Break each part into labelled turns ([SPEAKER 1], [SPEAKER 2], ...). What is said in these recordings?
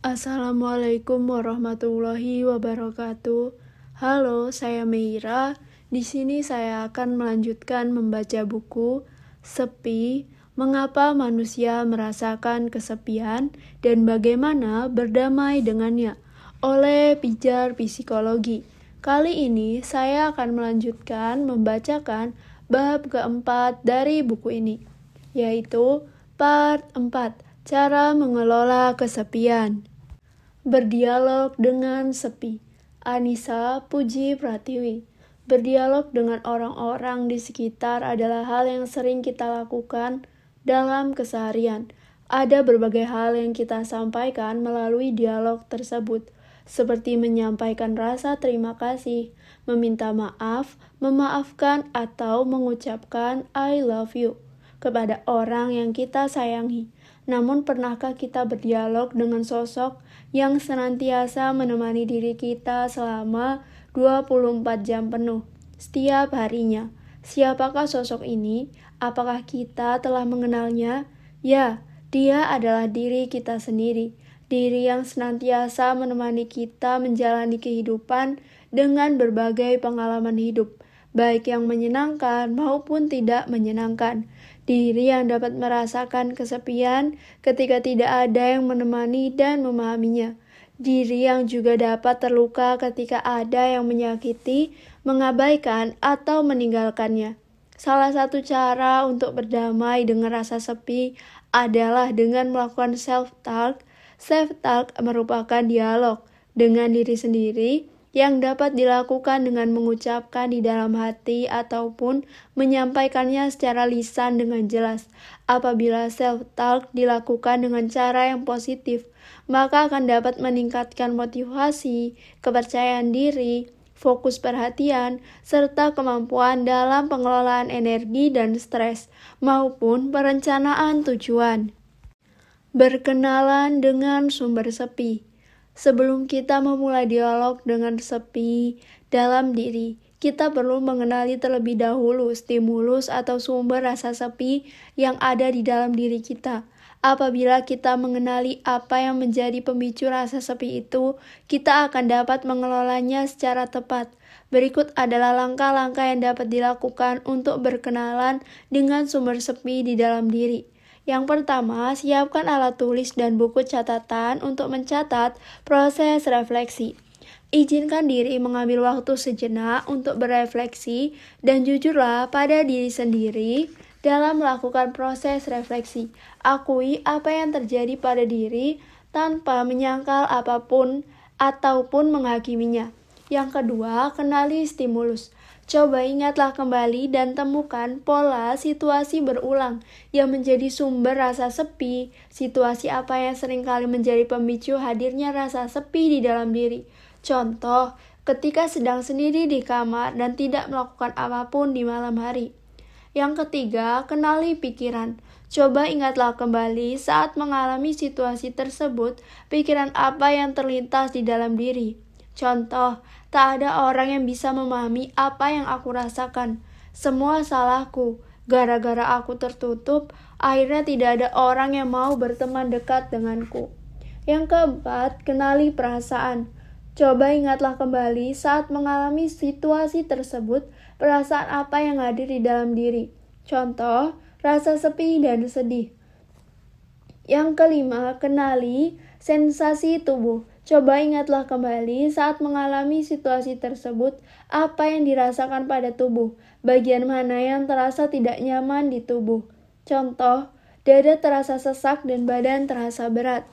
[SPEAKER 1] Assalamualaikum warahmatullahi wabarakatuh. Halo, saya Meira. Di sini saya akan melanjutkan membaca buku Sepi, Mengapa Manusia Merasakan Kesepian dan Bagaimana Berdamai Dengannya oleh Pijar Psikologi. Kali ini saya akan melanjutkan membacakan bab keempat dari buku ini, yaitu part 4, Cara Mengelola Kesepian. Berdialog dengan sepi. Anissa Puji Pratiwi. Berdialog dengan orang-orang di sekitar adalah hal yang sering kita lakukan dalam keseharian. Ada berbagai hal yang kita sampaikan melalui dialog tersebut, seperti menyampaikan rasa terima kasih, meminta maaf, memaafkan, atau mengucapkan I love you kepada orang yang kita sayangi. Namun pernahkah kita berdialog dengan sosok yang senantiasa menemani diri kita selama 24 jam penuh setiap harinya? Siapakah sosok ini? Apakah kita telah mengenalnya? Ya, dia adalah diri kita sendiri. Diri yang senantiasa menemani kita menjalani kehidupan dengan berbagai pengalaman hidup, baik yang menyenangkan maupun tidak menyenangkan. Diri yang dapat merasakan kesepian ketika tidak ada yang menemani dan memahaminya. Diri yang juga dapat terluka ketika ada yang menyakiti, mengabaikan, atau meninggalkannya. Salah satu cara untuk berdamai dengan rasa sepi adalah dengan melakukan self-talk. Self-talk merupakan dialog dengan diri sendiri yang dapat dilakukan dengan mengucapkan di dalam hati ataupun menyampaikannya secara lisan dengan jelas. Apabila self-talk dilakukan dengan cara yang positif, maka akan dapat meningkatkan motivasi, kepercayaan diri, fokus perhatian, serta kemampuan dalam pengelolaan energi dan stres, maupun perencanaan tujuan. Berkenalan dengan sumber sepi. Sebelum kita memulai dialog dengan sepi dalam diri, kita perlu mengenali terlebih dahulu stimulus atau sumber rasa sepi yang ada di dalam diri kita. Apabila kita mengenali apa yang menjadi pemicu rasa sepi itu, kita akan dapat mengelolanya secara tepat. Berikut adalah langkah-langkah yang dapat dilakukan untuk berkenalan dengan sumber sepi di dalam diri. Yang pertama, siapkan alat tulis dan buku catatan untuk mencatat proses refleksi. Izinkan diri mengambil waktu sejenak untuk berefleksi dan jujurlah pada diri sendiri dalam melakukan proses refleksi. Akui apa yang terjadi pada diri tanpa menyangkal apapun ataupun menghakiminya. Yang kedua, kenali stimulus. Coba ingatlah kembali dan temukan pola situasi berulang yang menjadi sumber rasa sepi. Situasi apa yang seringkali menjadi pemicu hadirnya rasa sepi di dalam diri. Contoh, ketika sedang sendiri di kamar dan tidak melakukan apapun di malam hari. Yang ketiga, kenali pikiran. Coba ingatlah kembali saat mengalami situasi tersebut, pikiran apa yang terlintas di dalam diri. Contoh, tak ada orang yang bisa memahami apa yang aku rasakan. Semua salahku. Gara-gara aku tertutup, akhirnya tidak ada orang yang mau berteman dekat denganku. Yang keempat, kenali perasaan. Coba ingatlah kembali saat mengalami situasi tersebut, perasaan apa yang hadir di dalam diri. Contoh, rasa sepi dan sedih. Yang kelima, kenali sensasi tubuh. Coba ingatlah kembali saat mengalami situasi tersebut, apa yang dirasakan pada tubuh, bagian mana yang terasa tidak nyaman di tubuh. Contoh, dada terasa sesak dan badan terasa berat.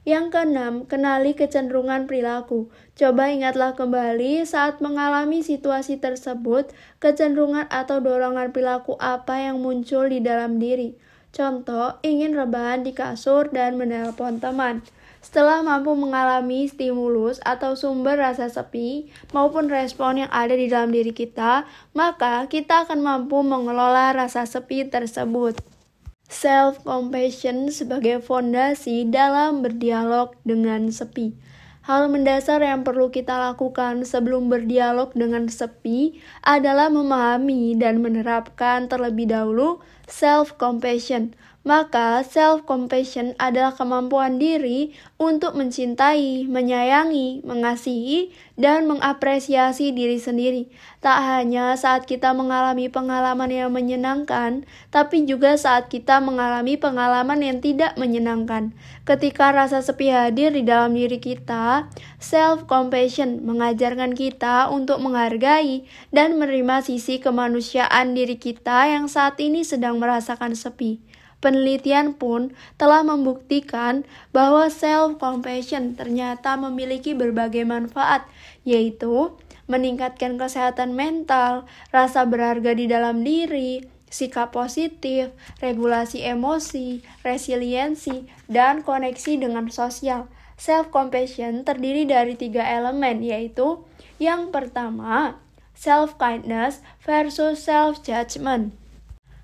[SPEAKER 1] Yang keenam, kenali kecenderungan perilaku. Coba ingatlah kembali saat mengalami situasi tersebut, kecenderungan atau dorongan perilaku apa yang muncul di dalam diri. Contoh, ingin rebahan di kasur dan menelpon teman. Setelah mampu mengalami stimulus atau sumber rasa sepi maupun respon yang ada di dalam diri kita, maka kita akan mampu mengelola rasa sepi tersebut. Self-compassion sebagai fondasi dalam berdialog dengan sepi. Hal mendasar yang perlu kita lakukan sebelum berdialog dengan sepi adalah memahami dan menerapkan terlebih dahulu self-compassion. Maka self-compassion adalah kemampuan diri untuk mencintai, menyayangi, mengasihi, dan mengapresiasi diri sendiri. Tak hanya saat kita mengalami pengalaman yang menyenangkan, tapi juga saat kita mengalami pengalaman yang tidak menyenangkan. Ketika rasa sepi hadir di dalam diri kita, self-compassion mengajarkan kita untuk menghargai dan menerima sisi kemanusiaan diri kita yang saat ini sedang merasakan sepi. Penelitian pun telah membuktikan bahwa self-compassion ternyata memiliki berbagai manfaat, yaitu meningkatkan kesehatan mental, rasa berharga di dalam diri, sikap positif, regulasi emosi, resiliensi, dan koneksi dengan sosial. Self-compassion terdiri dari 3 elemen, yaitu yang pertama, self-kindness versus self-judgment.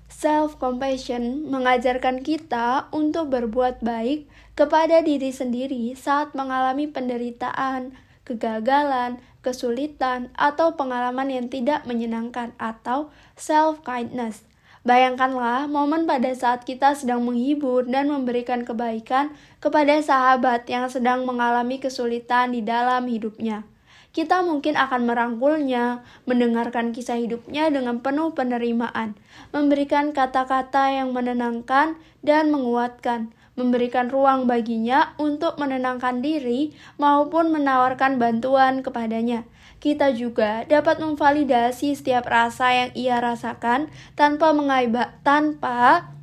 [SPEAKER 1] Self-compassion mengajarkan kita untuk berbuat baik kepada diri sendiri saat mengalami penderitaan, kegagalan, kesulitan, atau pengalaman yang tidak menyenangkan atau self-kindness. Bayangkanlah momen pada saat kita sedang menghibur dan memberikan kebaikan kepada sahabat yang sedang mengalami kesulitan di dalam hidupnya. Kita mungkin akan merangkulnya, mendengarkan kisah hidupnya dengan penuh penerimaan, memberikan kata-kata yang menenangkan dan menguatkan, memberikan ruang baginya untuk menenangkan diri maupun menawarkan bantuan kepadanya. Kita juga dapat memvalidasi setiap rasa yang ia rasakan tanpa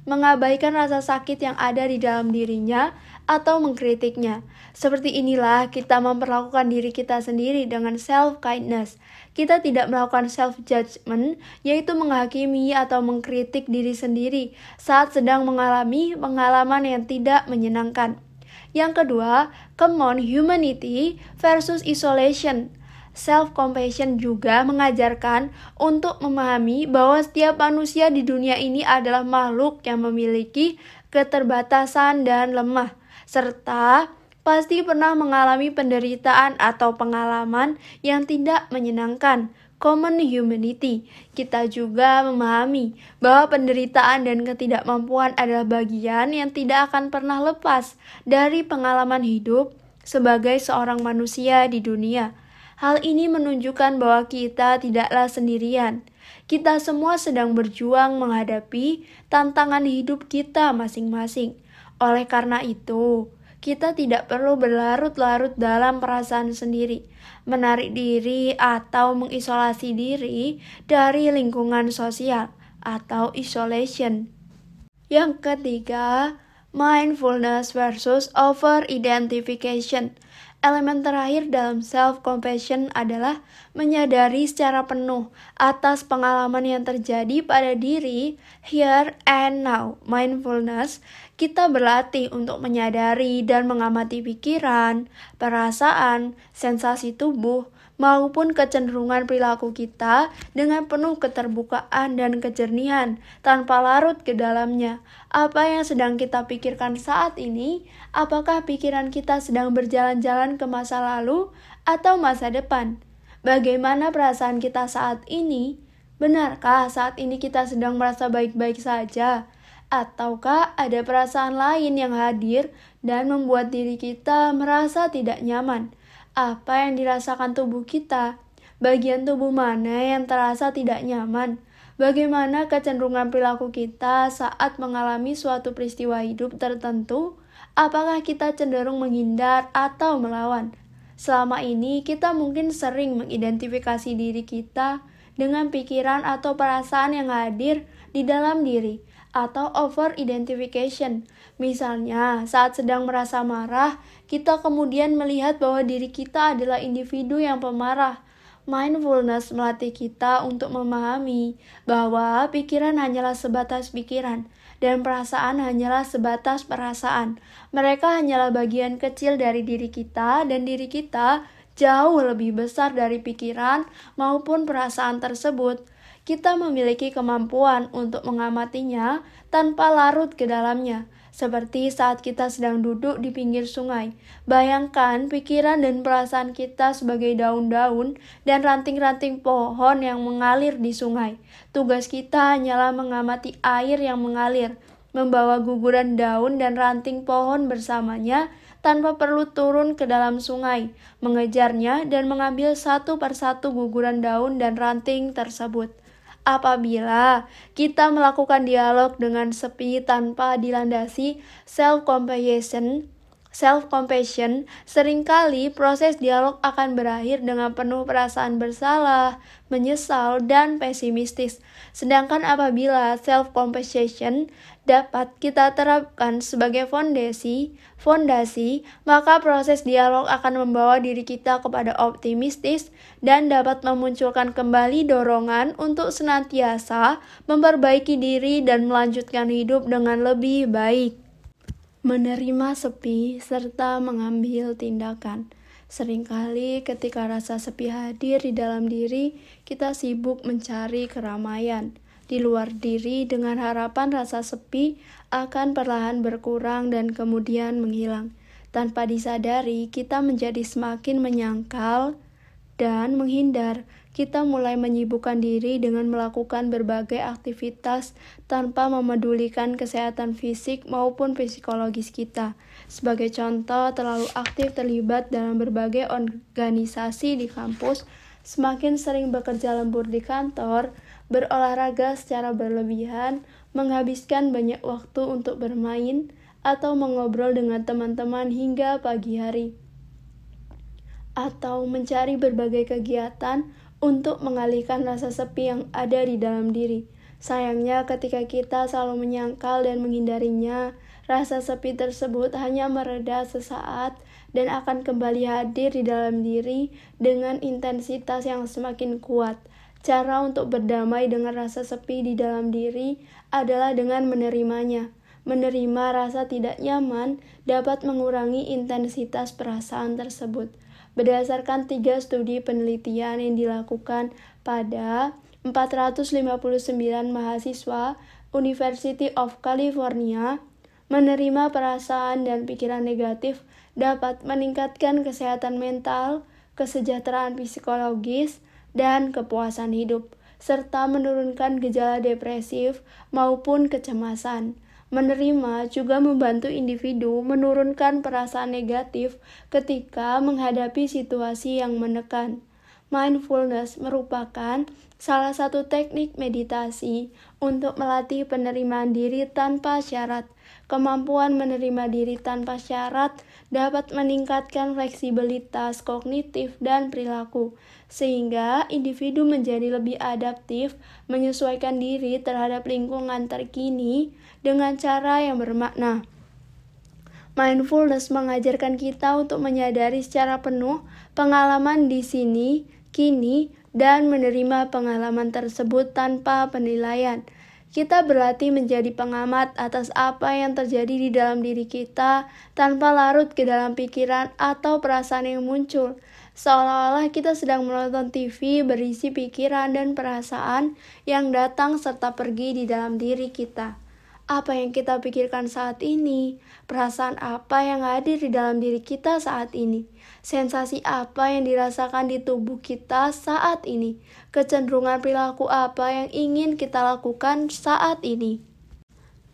[SPEAKER 1] mengabaikan rasa sakit yang ada di dalam dirinya atau mengkritiknya. Seperti inilah kita memperlakukan diri kita sendiri dengan self-kindness. Kita tidak melakukan self-judgment, yaitu menghakimi atau mengkritik diri sendiri saat sedang mengalami pengalaman yang tidak menyenangkan. Yang kedua, common humanity versus isolation. Self-compassion juga mengajarkan untuk memahami bahwa setiap manusia di dunia ini adalah makhluk yang memiliki keterbatasan dan lemah, serta pasti pernah mengalami penderitaan atau pengalaman yang tidak menyenangkan. Common humanity. Kita juga memahami bahwa penderitaan dan ketidakmampuan adalah bagian yang tidak akan pernah lepas dari pengalaman hidup sebagai seorang manusia di dunia. Hal ini menunjukkan bahwa kita tidaklah sendirian. Kita semua sedang berjuang menghadapi tantangan hidup kita masing-masing. Oleh karena itu, kita tidak perlu berlarut-larut dalam perasaan sendiri, menarik diri atau mengisolasi diri dari lingkungan sosial atau isolation. Yang ketiga, mindfulness versus over-identification. Elemen terakhir dalam self-compassion adalah menyadari secara penuh atas pengalaman yang terjadi pada diri here and now. Mindfulness, kita berlatih untuk menyadari dan mengamati pikiran, perasaan, sensasi tubuh, maupun kecenderungan perilaku kita dengan penuh keterbukaan dan kejernihan, tanpa larut ke dalamnya. Apa yang sedang kita pikirkan saat ini? Apakah pikiran kita sedang berjalan-jalan ke masa lalu atau masa depan? Bagaimana perasaan kita saat ini? Benarkah saat ini kita sedang merasa baik-baik saja? Ataukah ada perasaan lain yang hadir dan membuat diri kita merasa tidak nyaman? Apa yang dirasakan tubuh kita? Bagian tubuh mana yang terasa tidak nyaman? Bagaimana kecenderungan perilaku kita saat mengalami suatu peristiwa hidup tertentu? Apakah kita cenderung menghindar atau melawan? Selama ini kita mungkin sering mengidentifikasi diri kita dengan pikiran atau perasaan yang hadir di dalam diri, atau over-identification. Misalnya, saat sedang merasa marah, kita kemudian melihat bahwa diri kita adalah individu yang pemarah. Mindfulness melatih kita untuk memahami bahwa pikiran hanyalah sebatas pikiran, dan perasaan hanyalah sebatas perasaan. Mereka hanyalah bagian kecil dari diri kita, dan diri kita jauh lebih besar dari pikiran maupun perasaan tersebut. Kita memiliki kemampuan untuk mengamatinya tanpa larut ke dalamnya, seperti saat kita sedang duduk di pinggir sungai. Bayangkan pikiran dan perasaan kita sebagai daun-daun dan ranting-ranting pohon yang mengalir di sungai. Tugas kita hanyalah mengamati air yang mengalir, membawa guguran daun dan ranting pohon bersamanya tanpa perlu turun ke dalam sungai, mengejarnya dan mengambil satu persatu guguran daun dan ranting tersebut. Apabila kita melakukan dialog dengan sepi tanpa dilandasi self-compassion, seringkali proses dialog akan berakhir dengan penuh perasaan bersalah, menyesal, dan pesimistis. Sedangkan apabila self-compassion dapat kita terapkan sebagai fondasi, maka proses dialog akan membawa diri kita kepada optimistis dan dapat memunculkan kembali dorongan untuk senantiasa memperbaiki diri dan melanjutkan hidup dengan lebih baik. Menerima sepi serta mengambil tindakan. Seringkali ketika rasa sepi hadir di dalam diri, kita sibuk mencari keramaian di luar diri dengan harapan rasa sepi akan perlahan berkurang dan kemudian menghilang. Tanpa disadari, kita menjadi semakin menyangkal dan menghindar. Kita mulai menyibukkan diri dengan melakukan berbagai aktivitas tanpa memedulikan kesehatan fisik maupun psikologis kita. Sebagai contoh, terlalu aktif terlibat dalam berbagai organisasi di kampus, semakin sering bekerja lembur di kantor, berolahraga secara berlebihan, menghabiskan banyak waktu untuk bermain, atau mengobrol dengan teman-teman hingga pagi hari, atau mencari berbagai kegiatan untuk mengalihkan rasa sepi yang ada di dalam diri. Sayangnya, ketika kita selalu menyangkal dan menghindarinya, rasa sepi tersebut hanya mereda sesaat dan akan kembali hadir di dalam diri dengan intensitas yang semakin kuat. Cara untuk berdamai dengan rasa sepi di dalam diri adalah dengan menerimanya. Menerima rasa tidak nyaman dapat mengurangi intensitas perasaan tersebut. Berdasarkan 3 studi penelitian yang dilakukan pada 459 mahasiswa University of California, menerima perasaan dan pikiran negatif dapat meningkatkan kesehatan mental, kesejahteraan psikologis, dan kepuasan hidup, serta menurunkan gejala depresif maupun kecemasan. Menerima juga membantu individu menurunkan perasaan negatif ketika menghadapi situasi yang menekan. Mindfulness merupakan salah satu teknik meditasi untuk melatih penerimaan diri tanpa syarat. Kemampuan menerima diri tanpa syarat dapat meningkatkan fleksibilitas kognitif dan perilaku, sehingga individu menjadi lebih adaptif menyesuaikan diri terhadap lingkungan terkini dengan cara yang bermakna. Mindfulness mengajarkan kita untuk menyadari secara penuh pengalaman di sini, kini, dan menerima pengalaman tersebut tanpa penilaian. Kita berlatih menjadi pengamat atas apa yang terjadi di dalam diri kita tanpa larut ke dalam pikiran atau perasaan yang muncul. Seolah-olah kita sedang menonton TV berisi pikiran dan perasaan yang datang serta pergi di dalam diri kita. Apa yang kita pikirkan saat ini? Perasaan apa yang hadir di dalam diri kita saat ini? Sensasi apa yang dirasakan di tubuh kita saat ini? Kecenderungan perilaku apa yang ingin kita lakukan saat ini?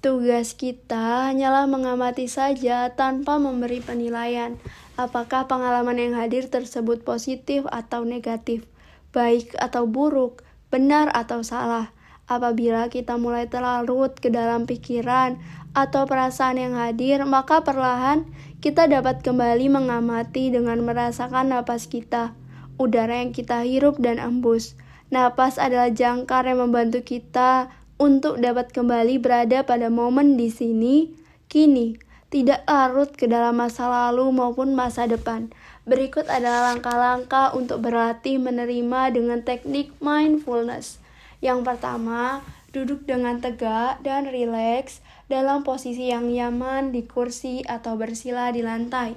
[SPEAKER 1] Tugas kita hanyalah mengamati saja tanpa memberi penilaian. Apakah pengalaman yang hadir tersebut positif atau negatif, baik atau buruk, benar atau salah? Apabila kita mulai terlarut ke dalam pikiran atau perasaan yang hadir, maka perlahan kita dapat kembali mengamati dengan merasakan napas kita, udara yang kita hirup dan embus. Napas adalah jangkar yang membantu kita untuk dapat kembali berada pada momen di sini, kini, tidak larut ke dalam masa lalu maupun masa depan. Berikut adalah langkah-langkah untuk berlatih menerima dengan teknik mindfulness. Yang pertama, duduk dengan tegak dan rileks dalam posisi yang nyaman di kursi atau bersila di lantai.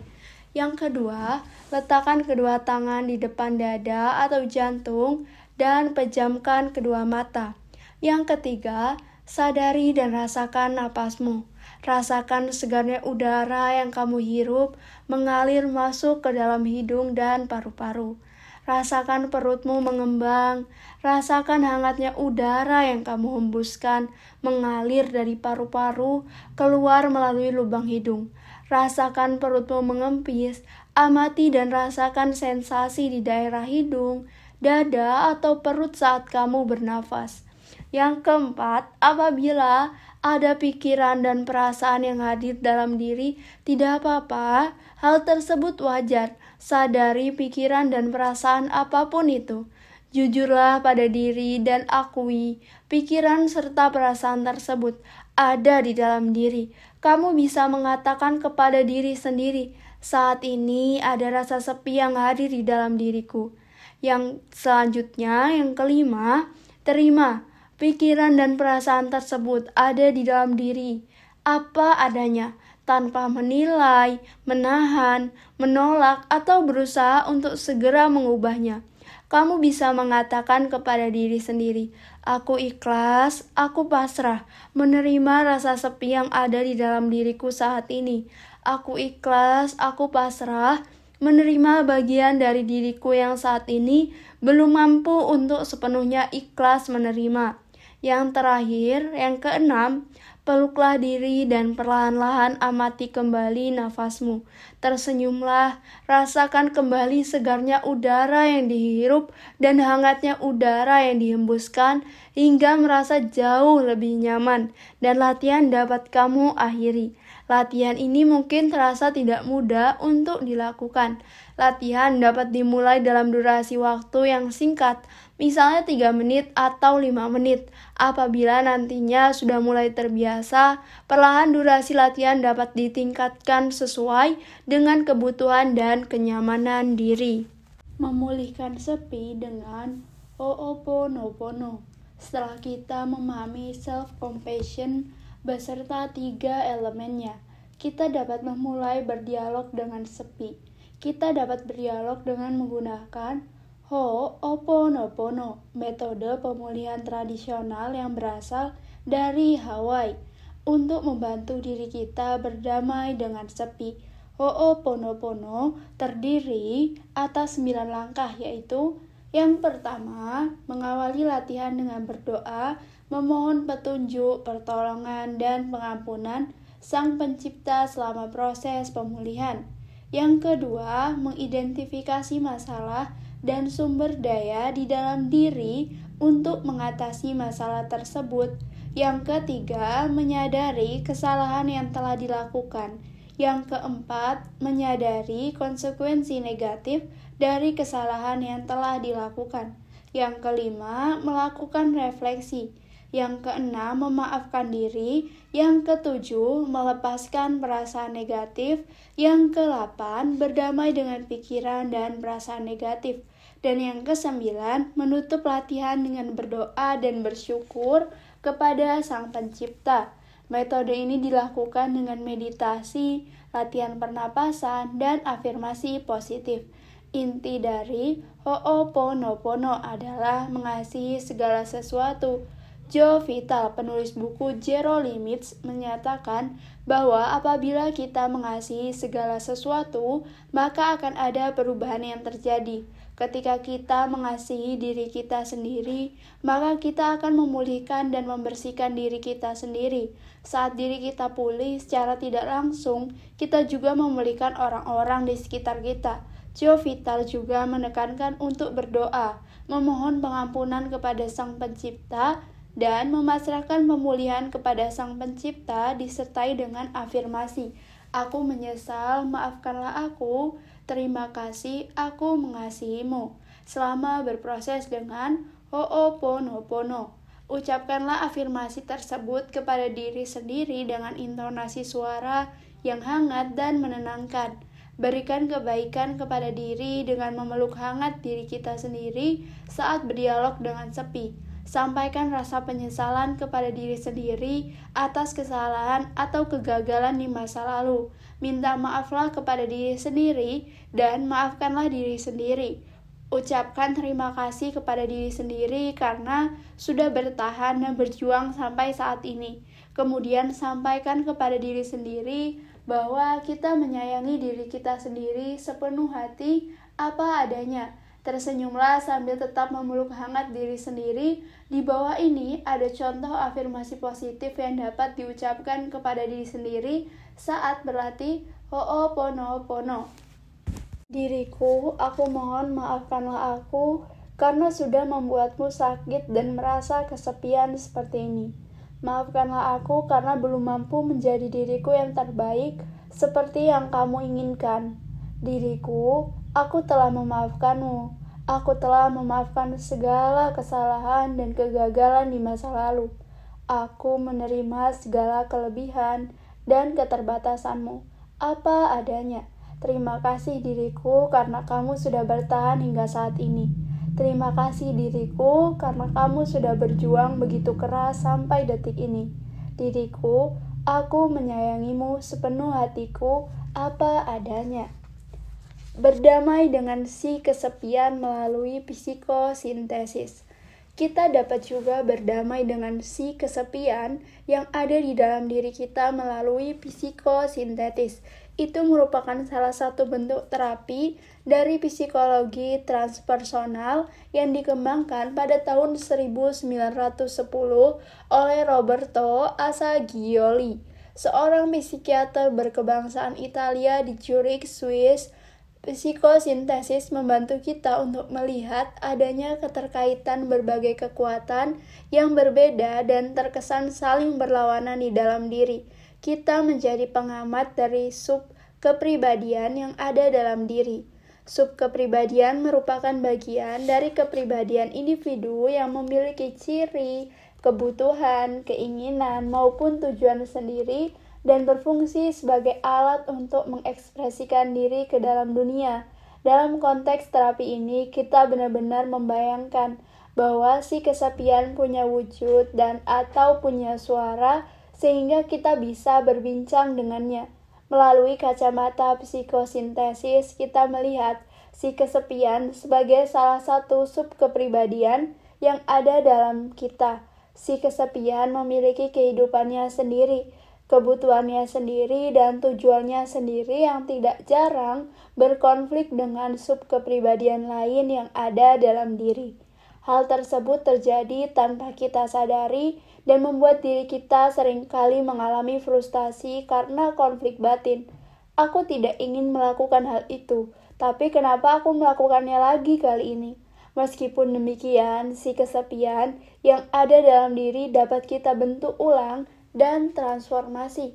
[SPEAKER 1] Yang kedua, letakkan kedua tangan di depan dada atau jantung dan pejamkan kedua mata. Yang ketiga, sadari dan rasakan napasmu. Rasakan segarnya udara yang kamu hirup mengalir masuk ke dalam hidung dan paru-paru. Rasakan perutmu mengembang, rasakan hangatnya udara yang kamu hembuskan mengalir dari paru-paru keluar melalui lubang hidung. Rasakan perutmu mengempis, amati dan rasakan sensasi di daerah hidung, dada atau perut saat kamu bernafas. Yang keempat, apabila ada pikiran dan perasaan yang hadir dalam diri, tidak apa-apa, hal tersebut wajar. Sadari pikiran dan perasaan apapun itu. Jujurlah pada diri dan akui pikiran serta perasaan tersebut ada di dalam diri. Kamu bisa mengatakan kepada diri sendiri, saat ini ada rasa sepi yang hadir di dalam diriku. Yang selanjutnya, yang kelima, terima. Pikiran dan perasaan tersebut ada di dalam diri, apa adanya, tanpa menilai, menahan, menolak, atau berusaha untuk segera mengubahnya. Kamu bisa mengatakan kepada diri sendiri, aku ikhlas, aku pasrah, menerima rasa sepi yang ada di dalam diriku saat ini. Aku ikhlas, aku pasrah, menerima bagian dari diriku yang saat ini belum mampu untuk sepenuhnya ikhlas menerima. Yang terakhir, yang keenam, peluklah diri dan perlahan-lahan amati kembali nafasmu. Tersenyumlah, rasakan kembali segarnya udara yang dihirup dan hangatnya udara yang dihembuskan hingga merasa jauh lebih nyaman dan latihan dapat kamu akhiri. Latihan ini mungkin terasa tidak mudah untuk dilakukan. Latihan dapat dimulai dalam durasi waktu yang singkat, misalnya 3 menit atau 5 menit. Apabila nantinya sudah mulai terbiasa, perlahan durasi latihan dapat ditingkatkan sesuai dengan kebutuhan dan kenyamanan diri. Memulihkan sepi dengan Ho'oponopono. Setelah kita memahami self-compassion beserta 3 elemennya, kita dapat memulai berdialog dengan sepi. Kita dapat berdialog dengan menggunakan Ho'oponopono, metode pemulihan tradisional yang berasal dari Hawaii, untuk membantu diri kita berdamai dengan sepi. Ho'oponopono terdiri atas 9 langkah, yaitu yang pertama, mengawali latihan dengan berdoa, memohon petunjuk, pertolongan, dan pengampunan Sang Pencipta selama proses pemulihan. Yang kedua, mengidentifikasi masalah dan sumber daya di dalam diri untuk mengatasi masalah tersebut. Yang ketiga, menyadari kesalahan yang telah dilakukan. Yang keempat, menyadari konsekuensi negatif dari kesalahan yang telah dilakukan. Yang kelima, melakukan refleksi. Yang keenam, memaafkan diri. Yang ketujuh, melepaskan perasaan negatif. Yang ke-8, berdamai dengan pikiran dan perasaan negatif. Dan yang ke-9, menutup latihan dengan berdoa dan bersyukur kepada Sang Pencipta. Metode ini dilakukan dengan meditasi, latihan pernapasan, dan afirmasi positif. Inti dari Ho'oponopono adalah mengasihi segala sesuatu. Joe Vital, penulis buku Zero Limits, menyatakan bahwa apabila kita mengasihi segala sesuatu, maka akan ada perubahan yang terjadi. Ketika kita mengasihi diri kita sendiri, maka kita akan memulihkan dan membersihkan diri kita sendiri. Saat diri kita pulih secara tidak langsung, kita juga memulihkan orang-orang di sekitar kita. Joe Vital juga menekankan untuk berdoa, memohon pengampunan kepada Sang Pencipta, dan memasrahkan pemulihan kepada Sang Pencipta disertai dengan afirmasi, aku menyesal, maafkanlah aku, terima kasih, aku mengasihimu. Selama berproses dengan Ho'oponopono, ucapkanlah afirmasi tersebut kepada diri sendiri dengan intonasi suara yang hangat dan menenangkan. Berikan kebaikan kepada diri dengan memeluk hangat diri kita sendiri saat berdialog dengan sepi. Sampaikan rasa penyesalan kepada diri sendiri atas kesalahan atau kegagalan di masa lalu. Minta maaflah kepada diri sendiri dan maafkanlah diri sendiri. Ucapkan terima kasih kepada diri sendiri karena sudah bertahan dan berjuang sampai saat ini. Kemudian sampaikan kepada diri sendiri bahwa kita menyayangi diri kita sendiri sepenuh hati apa adanya. Tersenyumlah sambil tetap memeluk hangat diri sendiri. Di bawah ini ada contoh afirmasi positif yang dapat diucapkan kepada diri sendiri saat berlatih Ho'oponopono. Diriku, aku mohon maafkanlah aku karena sudah membuatmu sakit dan merasa kesepian seperti ini. Maafkanlah aku karena belum mampu menjadi diriku yang terbaik seperti yang kamu inginkan. Diriku, aku telah memaafkanmu. Aku telah memaafkan segala kesalahan dan kegagalan di masa lalu. Aku menerima segala kelebihan dan keterbatasanmu, apa adanya. Terima kasih diriku karena kamu sudah bertahan hingga saat ini. Terima kasih diriku karena kamu sudah berjuang begitu keras sampai detik ini. Diriku, aku menyayangimu sepenuh hatiku, apa adanya. Berdamai dengan si kesepian melalui psikosintesis. Kita dapat juga berdamai dengan si kesepian yang ada di dalam diri kita melalui psikosintesis. Itu merupakan salah satu bentuk terapi dari psikologi transpersonal yang dikembangkan pada tahun 1910 oleh Roberto Assagioli, seorang psikiater berkebangsaan Italia di Zurich, Swiss. Psikosintesis membantu kita untuk melihat adanya keterkaitan berbagai kekuatan yang berbeda dan terkesan saling berlawanan di dalam diri. Kita menjadi pengamat dari sub-kepribadian yang ada dalam diri. Sub-kepribadian merupakan bagian dari kepribadian individu yang memiliki ciri, kebutuhan, keinginan, maupun tujuan sendiri dan berfungsi sebagai alat untuk mengekspresikan diri ke dalam dunia. Dalam konteks terapi ini, kita benar-benar membayangkan bahwa si kesepian punya wujud dan atau punya suara sehingga kita bisa berbincang dengannya. Melalui kacamata psikosintesis, kita melihat si kesepian sebagai salah satu subkepribadian yang ada dalam kita. Si kesepian memiliki kehidupannya sendiri, kebutuhannya sendiri, dan tujuannya sendiri yang tidak jarang berkonflik dengan subkepribadian lain yang ada dalam diri. Hal tersebut terjadi tanpa kita sadari dan membuat diri kita seringkali mengalami frustasi karena konflik batin. Aku tidak ingin melakukan hal itu, tapi kenapa aku melakukannya lagi kali ini? Meskipun demikian, si kesepian yang ada dalam diri dapat kita bentuk ulang dan transformasi.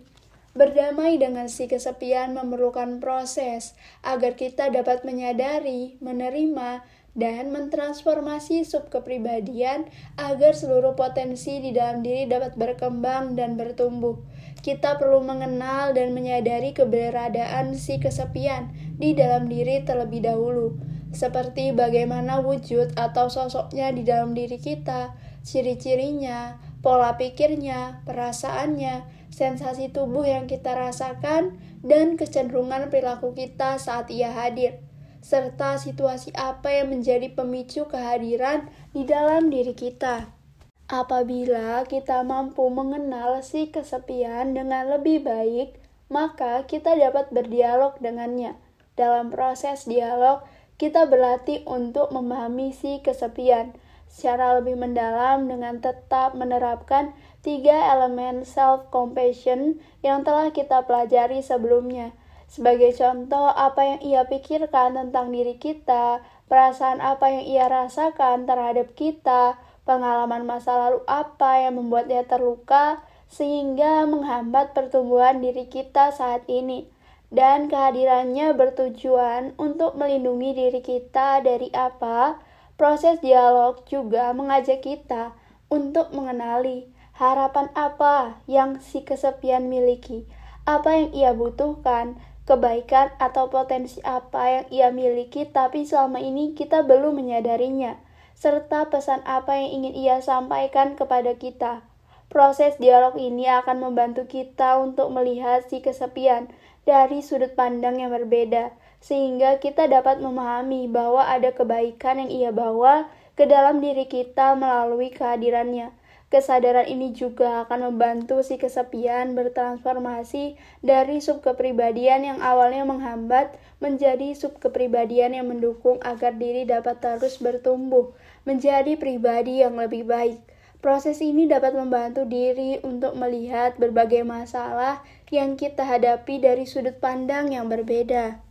[SPEAKER 1] Berdamai dengan si kesepian memerlukan proses agar kita dapat menyadari, menerima, dan mentransformasi subkepribadian agar seluruh potensi di dalam diri dapat berkembang dan bertumbuh. Kita perlu mengenal dan menyadari keberadaan si kesepian di dalam diri terlebih dahulu, seperti bagaimana wujud atau sosoknya di dalam diri kita, ciri-cirinya, pola pikirnya, perasaannya, sensasi tubuh yang kita rasakan, dan kecenderungan perilaku kita saat ia hadir, serta situasi apa yang menjadi pemicu kehadiran di dalam diri kita. Apabila kita mampu mengenal si kesepian dengan lebih baik, maka kita dapat berdialog dengannya. Dalam proses dialog, kita berlatih untuk memahami si kesepian secara lebih mendalam dengan tetap menerapkan 3 elemen self-compassion yang telah kita pelajari sebelumnya. Sebagai contoh, apa yang ia pikirkan tentang diri kita, perasaan apa yang ia rasakan terhadap kita, pengalaman masa lalu apa yang membuatnya terluka, sehingga menghambat pertumbuhan diri kita saat ini. Dan kehadirannya bertujuan untuk melindungi diri kita dari apa? Proses dialog juga mengajak kita untuk mengenali harapan apa yang si kesepian miliki, apa yang ia butuhkan, kebaikan atau potensi apa yang ia miliki tapi selama ini kita belum menyadarinya, serta pesan apa yang ingin ia sampaikan kepada kita. Proses dialog ini akan membantu kita untuk melihat si kesepian dari sudut pandang yang berbeda, sehingga kita dapat memahami bahwa ada kebaikan yang ia bawa ke dalam diri kita melalui kehadirannya. Kesadaran ini juga akan membantu si kesepian bertransformasi dari subkepribadian yang awalnya menghambat menjadi subkepribadian yang mendukung agar diri dapat terus bertumbuh menjadi pribadi yang lebih baik. Proses ini dapat membantu diri untuk melihat berbagai masalah yang kita hadapi dari sudut pandang yang berbeda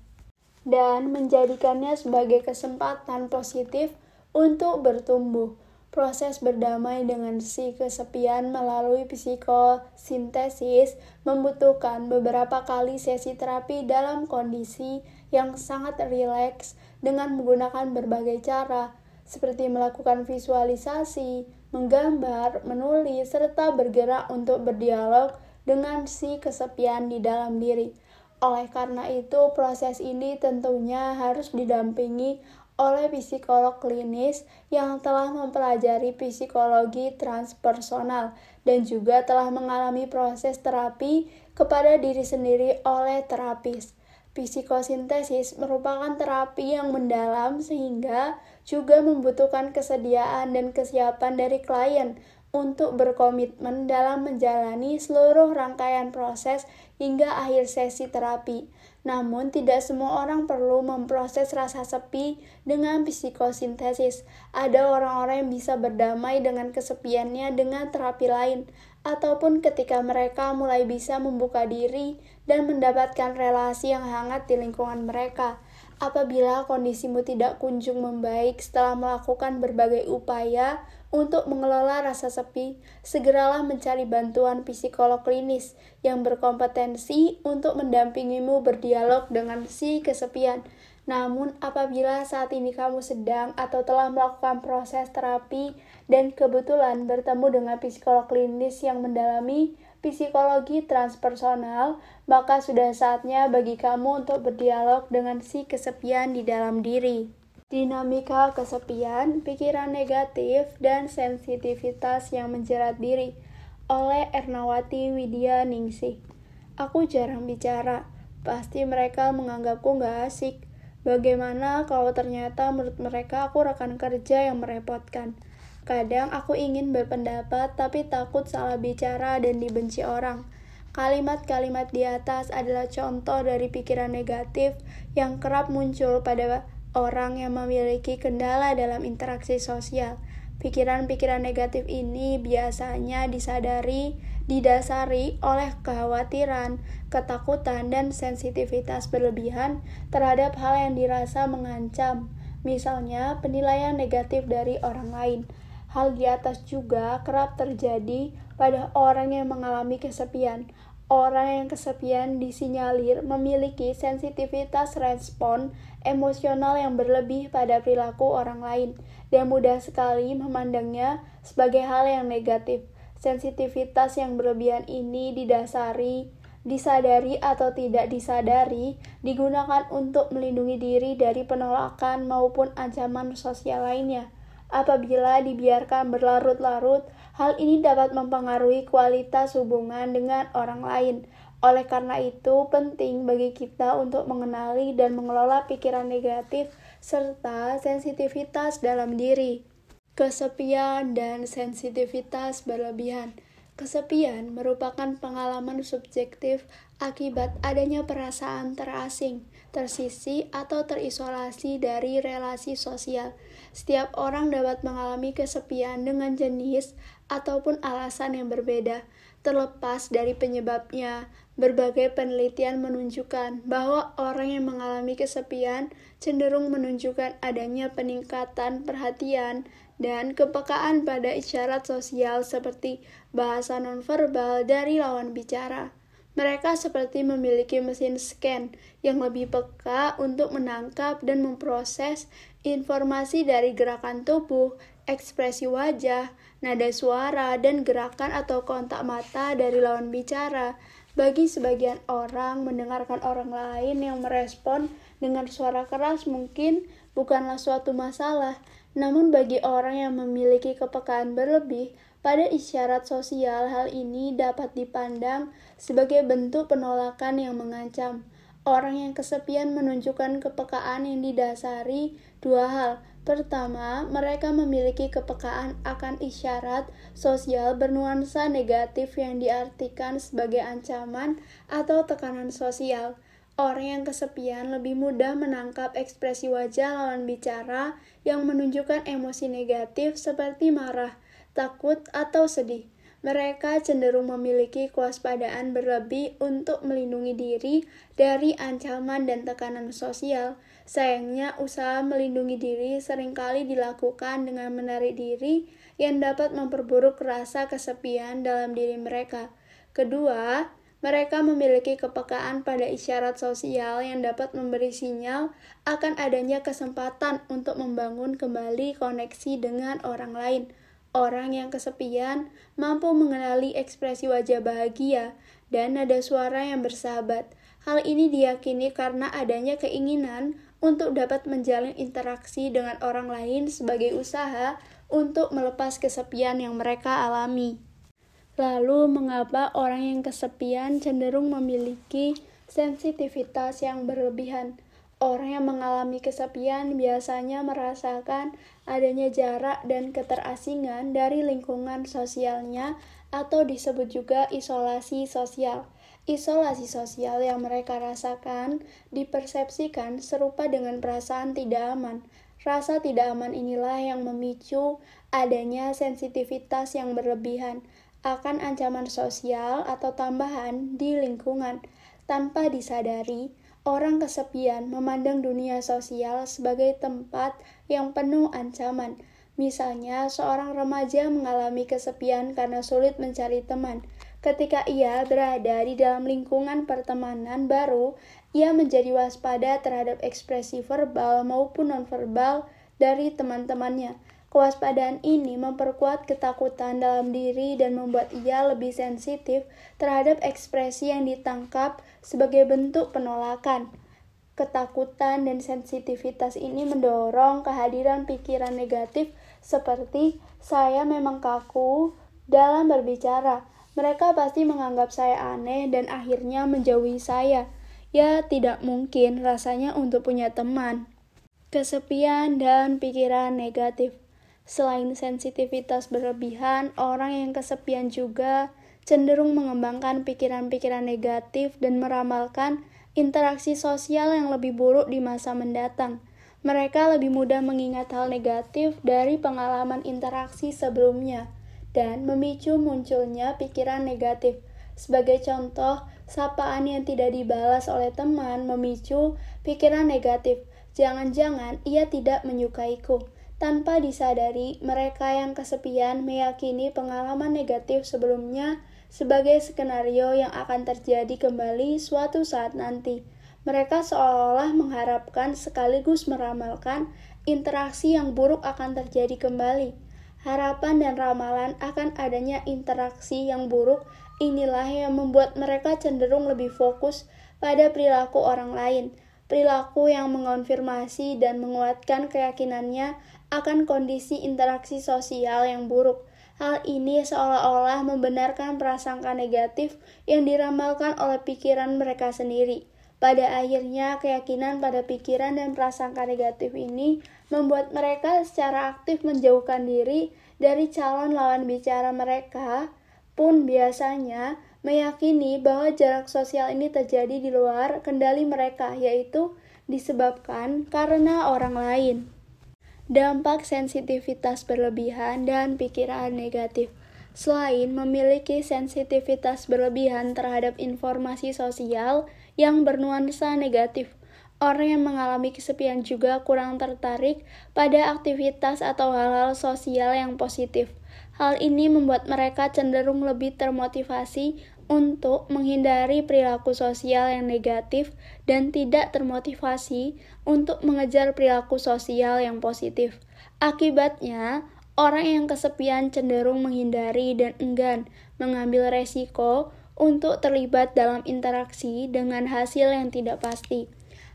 [SPEAKER 1] dan menjadikannya sebagai kesempatan positif untuk bertumbuh. Proses berdamai dengan si kesepian melalui psikosintesis membutuhkan beberapa kali sesi terapi dalam kondisi yang sangat rileks dengan menggunakan berbagai cara, seperti melakukan visualisasi, menggambar, menulis, serta bergerak untuk berdialog dengan si kesepian di dalam diri. Oleh karena itu, proses ini tentunya harus didampingi oleh psikolog klinis yang telah mempelajari psikologi transpersonal dan juga telah mengalami proses terapi kepada diri sendiri oleh terapis. Psikosintesis merupakan terapi yang mendalam sehingga juga membutuhkan kesediaan dan kesiapan dari klien untuk berkomitmen dalam menjalani seluruh rangkaian proses hingga akhir sesi terapi. Namun, tidak semua orang perlu memproses rasa sepi dengan psikosintesis. Ada orang-orang yang bisa berdamai dengan kesepiannya dengan terapi lain, ataupun ketika mereka mulai bisa membuka diri dan mendapatkan relasi yang hangat di lingkungan mereka. Apabila kondisimu tidak kunjung membaik setelah melakukan berbagai upaya untuk mengelola rasa sepi, segeralah mencari bantuan psikolog klinis yang berkompetensi untuk mendampingimu berdialog dengan si kesepian. Namun, apabila saat ini kamu sedang atau telah melakukan proses terapi dan kebetulan bertemu dengan psikolog klinis yang mendalami psikologi transpersonal, maka sudah saatnya bagi kamu untuk berdialog dengan si kesepian di dalam diri. Dinamika kesepian, pikiran negatif, dan sensitivitas yang menjerat diri oleh Ernawati Widya Ningsih. Aku jarang bicara, pasti mereka menganggapku gak asik. Bagaimana kalau ternyata menurut mereka aku rekan kerja yang merepotkan? Kadang aku ingin berpendapat tapi takut salah bicara dan dibenci orang. Kalimat-kalimat di atas adalah contoh dari pikiran negatif yang kerap muncul pada orang yang memiliki kendala dalam interaksi sosial. Pikiran-pikiran negatif ini biasanya didasari oleh kekhawatiran, ketakutan, dan sensitivitas berlebihan terhadap hal yang dirasa mengancam, misalnya penilaian negatif dari orang lain. Hal di atas juga kerap terjadi pada orang yang mengalami kesepian. Orang yang kesepian disinyalir memiliki sensitivitas respon emosional yang berlebih pada perilaku orang lain dan mudah sekali memandangnya sebagai hal yang negatif. Sensitivitas yang berlebihan ini disadari atau tidak disadari, digunakan untuk melindungi diri dari penolakan maupun ancaman sosial lainnya. Apabila dibiarkan berlarut-larut, hal ini dapat mempengaruhi kualitas hubungan dengan orang lain. Oleh karena itu, penting bagi kita untuk mengenali dan mengelola pikiran negatif serta sensitivitas dalam diri. Kesepian dan sensitivitas berlebihan. Kesepian merupakan pengalaman subjektif akibat adanya perasaan terasing, tersisih, atau terisolasi dari relasi sosial. Setiap orang dapat mengalami kesepian dengan jenis ataupun alasan yang berbeda, terlepas dari penyebabnya. Berbagai penelitian menunjukkan bahwa orang yang mengalami kesepian cenderung menunjukkan adanya peningkatan perhatian dan kepekaan pada isyarat sosial seperti bahasa nonverbal dari lawan bicara. Mereka seperti memiliki mesin scan yang lebih peka untuk menangkap dan memproses informasi dari gerakan tubuh, ekspresi wajah, nada suara, dan gerakan atau kontak mata dari lawan bicara. Bagi sebagian orang, mendengarkan orang lain yang merespon dengan suara keras mungkin bukanlah suatu masalah. Namun bagi orang yang memiliki kepekaan berlebih pada isyarat sosial, hal ini dapat dipandang sebagai bentuk penolakan yang mengancam. Orang yang kesepian menunjukkan kepekaan yang didasari dua hal. Pertama, mereka memiliki kepekaan akan isyarat sosial bernuansa negatif yang diartikan sebagai ancaman atau tekanan sosial. Orang yang kesepian lebih mudah menangkap ekspresi wajah lawan bicara yang menunjukkan emosi negatif seperti marah, takut, atau sedih. Mereka cenderung memiliki kewaspadaan berlebih untuk melindungi diri dari ancaman dan tekanan sosial. Sayangnya, usaha melindungi diri seringkali dilakukan dengan menarik diri yang dapat memperburuk rasa kesepian dalam diri mereka. Kedua, mereka memiliki kepekaan pada isyarat sosial yang dapat memberi sinyal akan adanya kesempatan untuk membangun kembali koneksi dengan orang lain. Orang yang kesepian mampu mengenali ekspresi wajah bahagia dan nada suara yang bersahabat. Hal ini diyakini karena adanya keinginan untuk dapat menjalin interaksi dengan orang lain sebagai usaha untuk melepas kesepian yang mereka alami. Lalu, mengapa orang yang kesepian cenderung memiliki sensitivitas yang berlebihan? Orang yang mengalami kesepian biasanya merasakan adanya jarak dan keterasingan dari lingkungan sosialnya atau disebut juga isolasi sosial. Isolasi sosial yang mereka rasakan dipersepsikan serupa dengan perasaan tidak aman. Rasa tidak aman inilah yang memicu adanya sensitivitas yang berlebihan akan ancaman sosial atau tambahan di lingkungan. Tanpa disadari, orang kesepian memandang dunia sosial sebagai tempat yang penuh ancaman. Misalnya, seorang remaja mengalami kesepian karena sulit mencari teman. Ketika ia berada di dalam lingkungan pertemanan baru, ia menjadi waspada terhadap ekspresi verbal maupun nonverbal dari teman-temannya. Kewaspadaan ini memperkuat ketakutan dalam diri dan membuat ia lebih sensitif terhadap ekspresi yang ditangkap sebagai bentuk penolakan. Ketakutan dan sensitivitas ini mendorong kehadiran pikiran negatif seperti "saya memang kaku" dalam berbicara. Mereka pasti menganggap saya aneh dan akhirnya menjauhi saya. Ya, tidak mungkin rasanya untuk punya teman. Kesepian dan pikiran negatif. Selain sensitivitas berlebihan, orang yang kesepian juga cenderung mengembangkan pikiran-pikiran negatif dan meramalkan interaksi sosial yang lebih buruk di masa mendatang. Mereka lebih mudah mengingat hal negatif dari pengalaman interaksi sebelumnya dan memicu munculnya pikiran negatif. Sebagai contoh, sapaan yang tidak dibalas oleh teman memicu pikiran negatif. Jangan-jangan ia tidak menyukaiku. Tanpa disadari, mereka yang kesepian meyakini pengalaman negatif sebelumnya sebagai skenario yang akan terjadi kembali suatu saat nanti. Mereka seolah-olah mengharapkan sekaligus meramalkan interaksi yang buruk akan terjadi kembali. Harapan dan ramalan akan adanya interaksi yang buruk inilah yang membuat mereka cenderung lebih fokus pada perilaku orang lain. Perilaku yang mengonfirmasi dan menguatkan keyakinannya akan kondisi interaksi sosial yang buruk. Hal ini seolah-olah membenarkan prasangka negatif yang diramalkan oleh pikiran mereka sendiri. Pada akhirnya, keyakinan pada pikiran dan prasangka negatif ini membuat mereka secara aktif menjauhkan diri dari calon lawan bicara. Mereka pun biasanya meyakini bahwa jarak sosial ini terjadi di luar kendali mereka, yaitu disebabkan karena orang lain. Dampak sensitivitas berlebihan dan pikiran negatif. Selain memiliki sensitivitas berlebihan terhadap informasi sosial yang bernuansa negatif, orang yang mengalami kesepian juga kurang tertarik pada aktivitas atau hal-hal sosial yang positif. Hal ini membuat mereka cenderung lebih termotivasi untuk menghindari perilaku sosial yang negatif dan tidak termotivasi untuk mengejar perilaku sosial yang positif. Akibatnya, orang yang kesepian cenderung menghindari dan enggan mengambil resiko untuk terlibat dalam interaksi dengan hasil yang tidak pasti.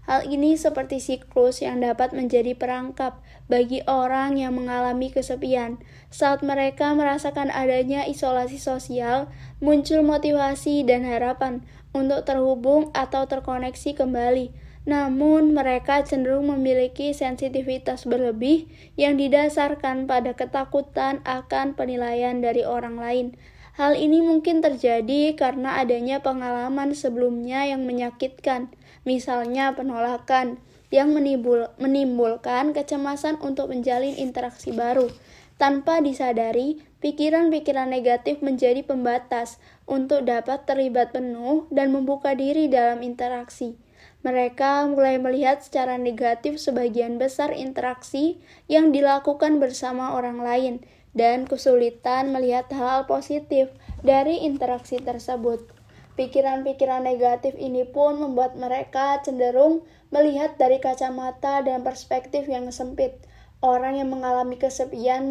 [SPEAKER 1] Hal ini seperti siklus yang dapat menjadi perangkap bagi orang yang mengalami kesepian. Saat mereka merasakan adanya isolasi sosial, muncul motivasi dan harapan untuk terhubung atau terkoneksi kembali. Namun, mereka cenderung memiliki sensitivitas berlebih yang didasarkan pada ketakutan akan penilaian dari orang lain. Hal ini mungkin terjadi karena adanya pengalaman sebelumnya yang menyakitkan, misalnya penolakan, yang menimbulkan kecemasan untuk menjalin interaksi baru. Tanpa disadari, pikiran-pikiran negatif menjadi pembatas untuk dapat terlibat penuh dan membuka diri dalam interaksi. Mereka mulai melihat secara negatif sebagian besar interaksi yang dilakukan bersama orang lain dan kesulitan melihat hal positif dari interaksi tersebut. Pikiran-pikiran negatif ini pun membuat mereka cenderung melihat dari kacamata dan perspektif yang sempit. Orang yang mengalami kesepian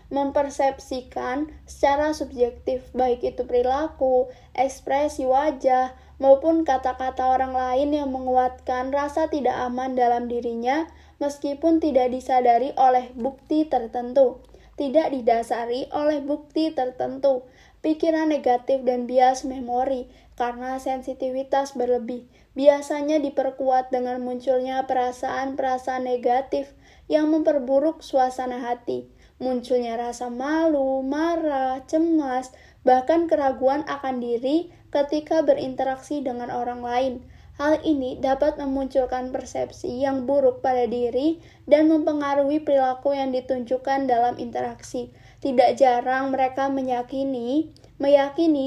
[SPEAKER 1] mempersepsikan secara subjektif, baik itu perilaku, ekspresi wajah, maupun kata-kata orang lain yang menguatkan rasa tidak aman dalam dirinya, meskipun tidak disadari oleh bukti tertentu. Tidak didasari oleh bukti tertentu. Pikiran negatif dan bias memori karena sensitivitas berlebih biasanya diperkuat dengan munculnya perasaan-perasaan negatif yang memperburuk suasana hati. Munculnya rasa malu, marah, cemas, bahkan keraguan akan diri ketika berinteraksi dengan orang lain. Hal ini dapat memunculkan persepsi yang buruk pada diri dan mempengaruhi perilaku yang ditunjukkan dalam interaksi. Tidak jarang mereka meyakini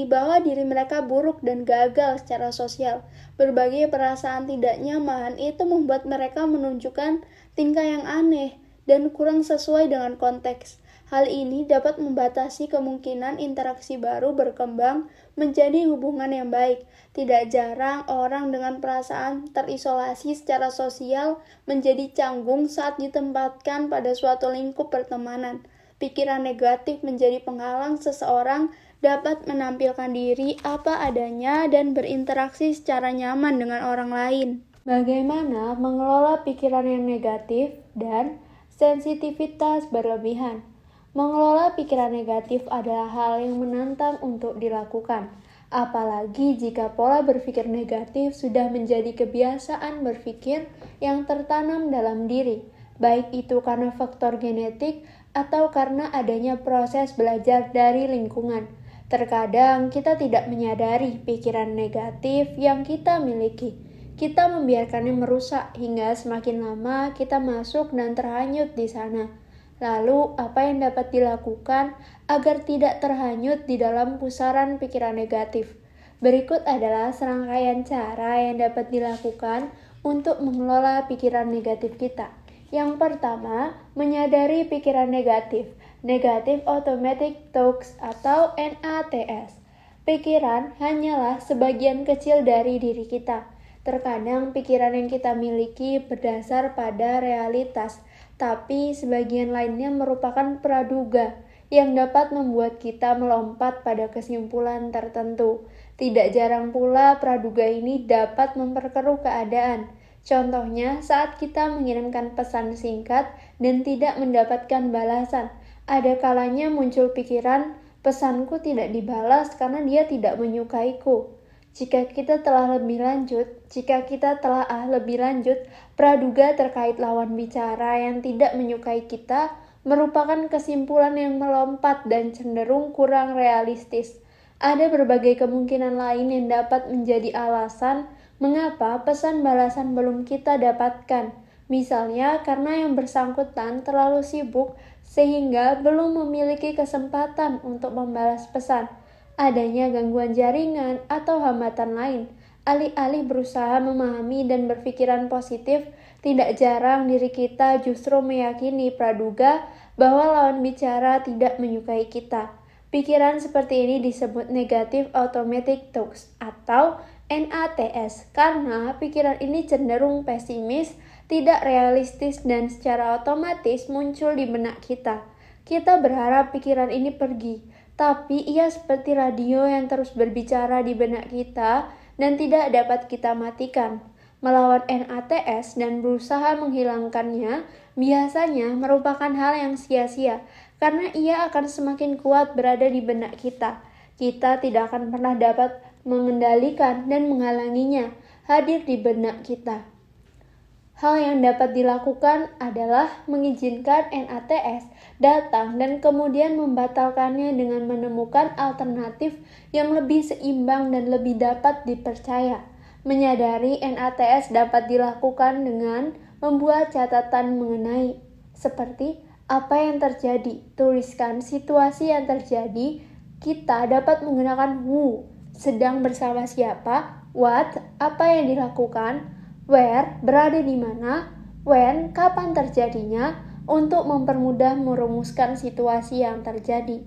[SPEAKER 1] bahwa diri mereka buruk dan gagal secara sosial. Berbagai perasaan tidak nyaman itu membuat mereka menunjukkan tingkah yang aneh dan kurang sesuai dengan konteks. Hal ini dapat membatasi kemungkinan interaksi baru berkembang menjadi hubungan yang baik. Tidak jarang orang dengan perasaan terisolasi secara sosial menjadi canggung saat ditempatkan pada suatu lingkup pertemanan. Pikiran negatif menjadi penghalang seseorang dapat menampilkan diri apa adanya dan berinteraksi secara nyaman dengan orang lain. Bagaimana mengelola pikiran yang negatif dan sensitivitas berlebihan? Mengelola pikiran negatif adalah hal yang menantang untuk dilakukan, apalagi jika pola berpikir negatif sudah menjadi kebiasaan berpikir yang tertanam dalam diri, baik itu karena faktor genetik atau karena adanya proses belajar dari lingkungan. Terkadang kita tidak menyadari pikiran negatif yang kita miliki. Kita membiarkannya merusak hingga semakin lama kita masuk dan terhanyut di sana. Lalu, apa yang dapat dilakukan agar tidak terhanyut di dalam pusaran pikiran negatif? Berikut adalah serangkaian cara yang dapat dilakukan untuk mengelola pikiran negatif kita. Yang pertama, menyadari pikiran negatif, Negative Automatic Thoughts atau NATS. Pikiran hanyalah sebagian kecil dari diri kita. Terkadang pikiran yang kita miliki berdasar pada realitas, tapi sebagian lainnya merupakan praduga yang dapat membuat kita melompat pada kesimpulan tertentu. Tidak jarang pula praduga ini dapat memperkeruh keadaan. Contohnya saat kita mengirimkan pesan singkat dan tidak mendapatkan balasan. Ada kalanya muncul pikiran, pesanku tidak dibalas karena dia tidak menyukaiku. Jika kita telah lebih lanjut, praduga terkait lawan bicara yang tidak menyukai kita merupakan kesimpulan yang melompat dan cenderung kurang realistis. Ada berbagai kemungkinan lain yang dapat menjadi alasan mengapa pesan balasan belum kita dapatkan. Misalnya karena yang bersangkutan terlalu sibuk sehingga belum memiliki kesempatan untuk membalas pesan. Adanya gangguan jaringan atau hambatan lain. Alih-alih berusaha memahami dan berpikiran positif, tidak jarang diri kita justru meyakini praduga bahwa lawan bicara tidak menyukai kita. Pikiran seperti ini disebut Negative Automatic Thoughts atau NATS karena pikiran ini cenderung pesimis, tidak realistis dan secara otomatis muncul di benak kita. Kita berharap pikiran ini pergi, tapi ia seperti radio yang terus berbicara di benak kita dan tidak dapat kita matikan. Melawan NATS dan berusaha menghilangkannya biasanya merupakan hal yang sia-sia karena ia akan semakin kuat berada di benak kita. Kita tidak akan pernah dapat mengendalikan dan menghalanginya hadir di benak kita. Hal yang dapat dilakukan adalah mengizinkan NATS datang dan kemudian membatalkannya dengan menemukan alternatif yang lebih seimbang dan lebih dapat dipercaya. Menyadari NATS dapat dilakukan dengan membuat catatan mengenai seperti apa yang terjadi. Tuliskan situasi yang terjadi. Kita dapat menggunakan who, sedang bersama siapa, what, apa yang dilakukan, where, berada di mana, when, kapan terjadinya, untuk mempermudah merumuskan situasi yang terjadi.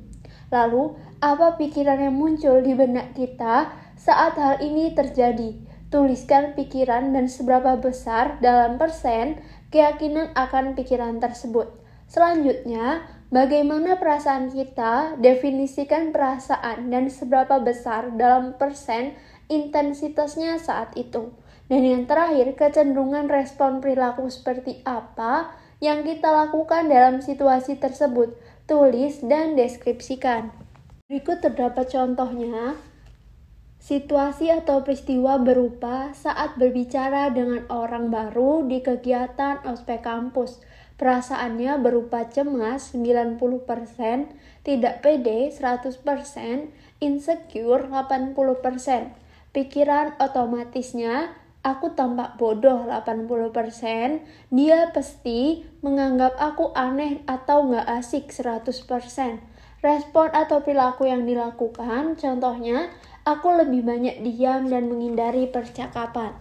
[SPEAKER 1] Lalu, apa pikiran yang muncul di benak kita saat hal ini terjadi? Tuliskan pikiran dan seberapa besar dalam persen keyakinan akan pikiran tersebut. Selanjutnya, bagaimana perasaan kita? Definisikan perasaan dan seberapa besar dalam persen intensitasnya saat itu. Dan yang terakhir, kecenderungan respon perilaku seperti apa yang kita lakukan dalam situasi tersebut. Tulis dan deskripsikan. Berikut terdapat contohnya. Situasi atau peristiwa berupa saat berbicara dengan orang baru di kegiatan ospek kampus. Perasaannya berupa cemas 90%, tidak pede 100%, insecure 80%. Pikiran otomatisnya, aku tampak bodoh 80%, dia pasti menganggap aku aneh atau gak asik 100%. Respon atau perilaku yang dilakukan, contohnya, aku lebih banyak diam dan menghindari percakapan.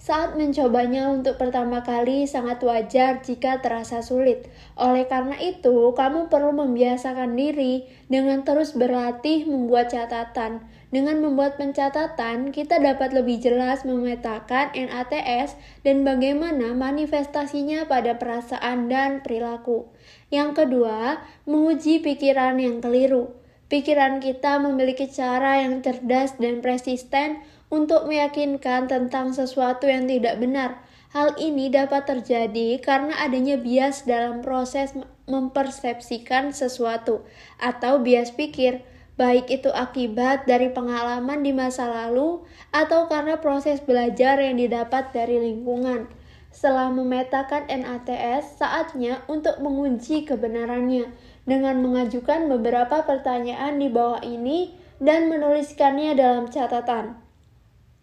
[SPEAKER 1] Saat mencobanya untuk pertama kali sangat wajar jika terasa sulit. Oleh karena itu, kamu perlu membiasakan diri dengan terus berlatih membuat catatan. Dengan membuat pencatatan, kita dapat lebih jelas memetakan NATS dan bagaimana manifestasinya pada perasaan dan perilaku. Yang kedua, menguji pikiran yang keliru. Pikiran kita memiliki cara yang cerdas dan persisten untuk meyakinkan tentang sesuatu yang tidak benar. Hal ini dapat terjadi karena adanya bias dalam proses mempersepsikan sesuatu atau bias pikir, baik itu akibat dari pengalaman di masa lalu atau karena proses belajar yang didapat dari lingkungan. Setelah memetakan NATS, saatnya untuk menguji kebenarannya dengan mengajukan beberapa pertanyaan di bawah ini dan menuliskannya dalam catatan.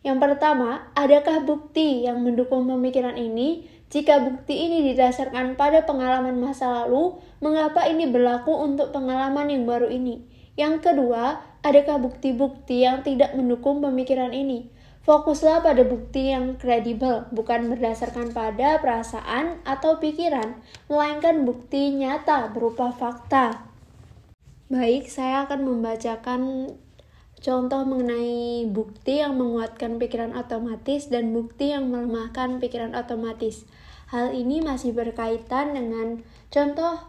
[SPEAKER 1] Yang pertama, adakah bukti yang mendukung pemikiran ini? Jika bukti ini didasarkan pada pengalaman masa lalu, mengapa ini berlaku untuk pengalaman yang baru ini? Yang kedua, adakah bukti-bukti yang tidak mendukung pemikiran ini? Fokuslah pada bukti yang kredibel, bukan berdasarkan pada perasaan atau pikiran, melainkan bukti nyata berupa fakta. Baik, saya akan membacakan contoh mengenai bukti yang menguatkan pikiran otomatis dan bukti yang melemahkan pikiran otomatis. Hal ini masih berkaitan dengan contoh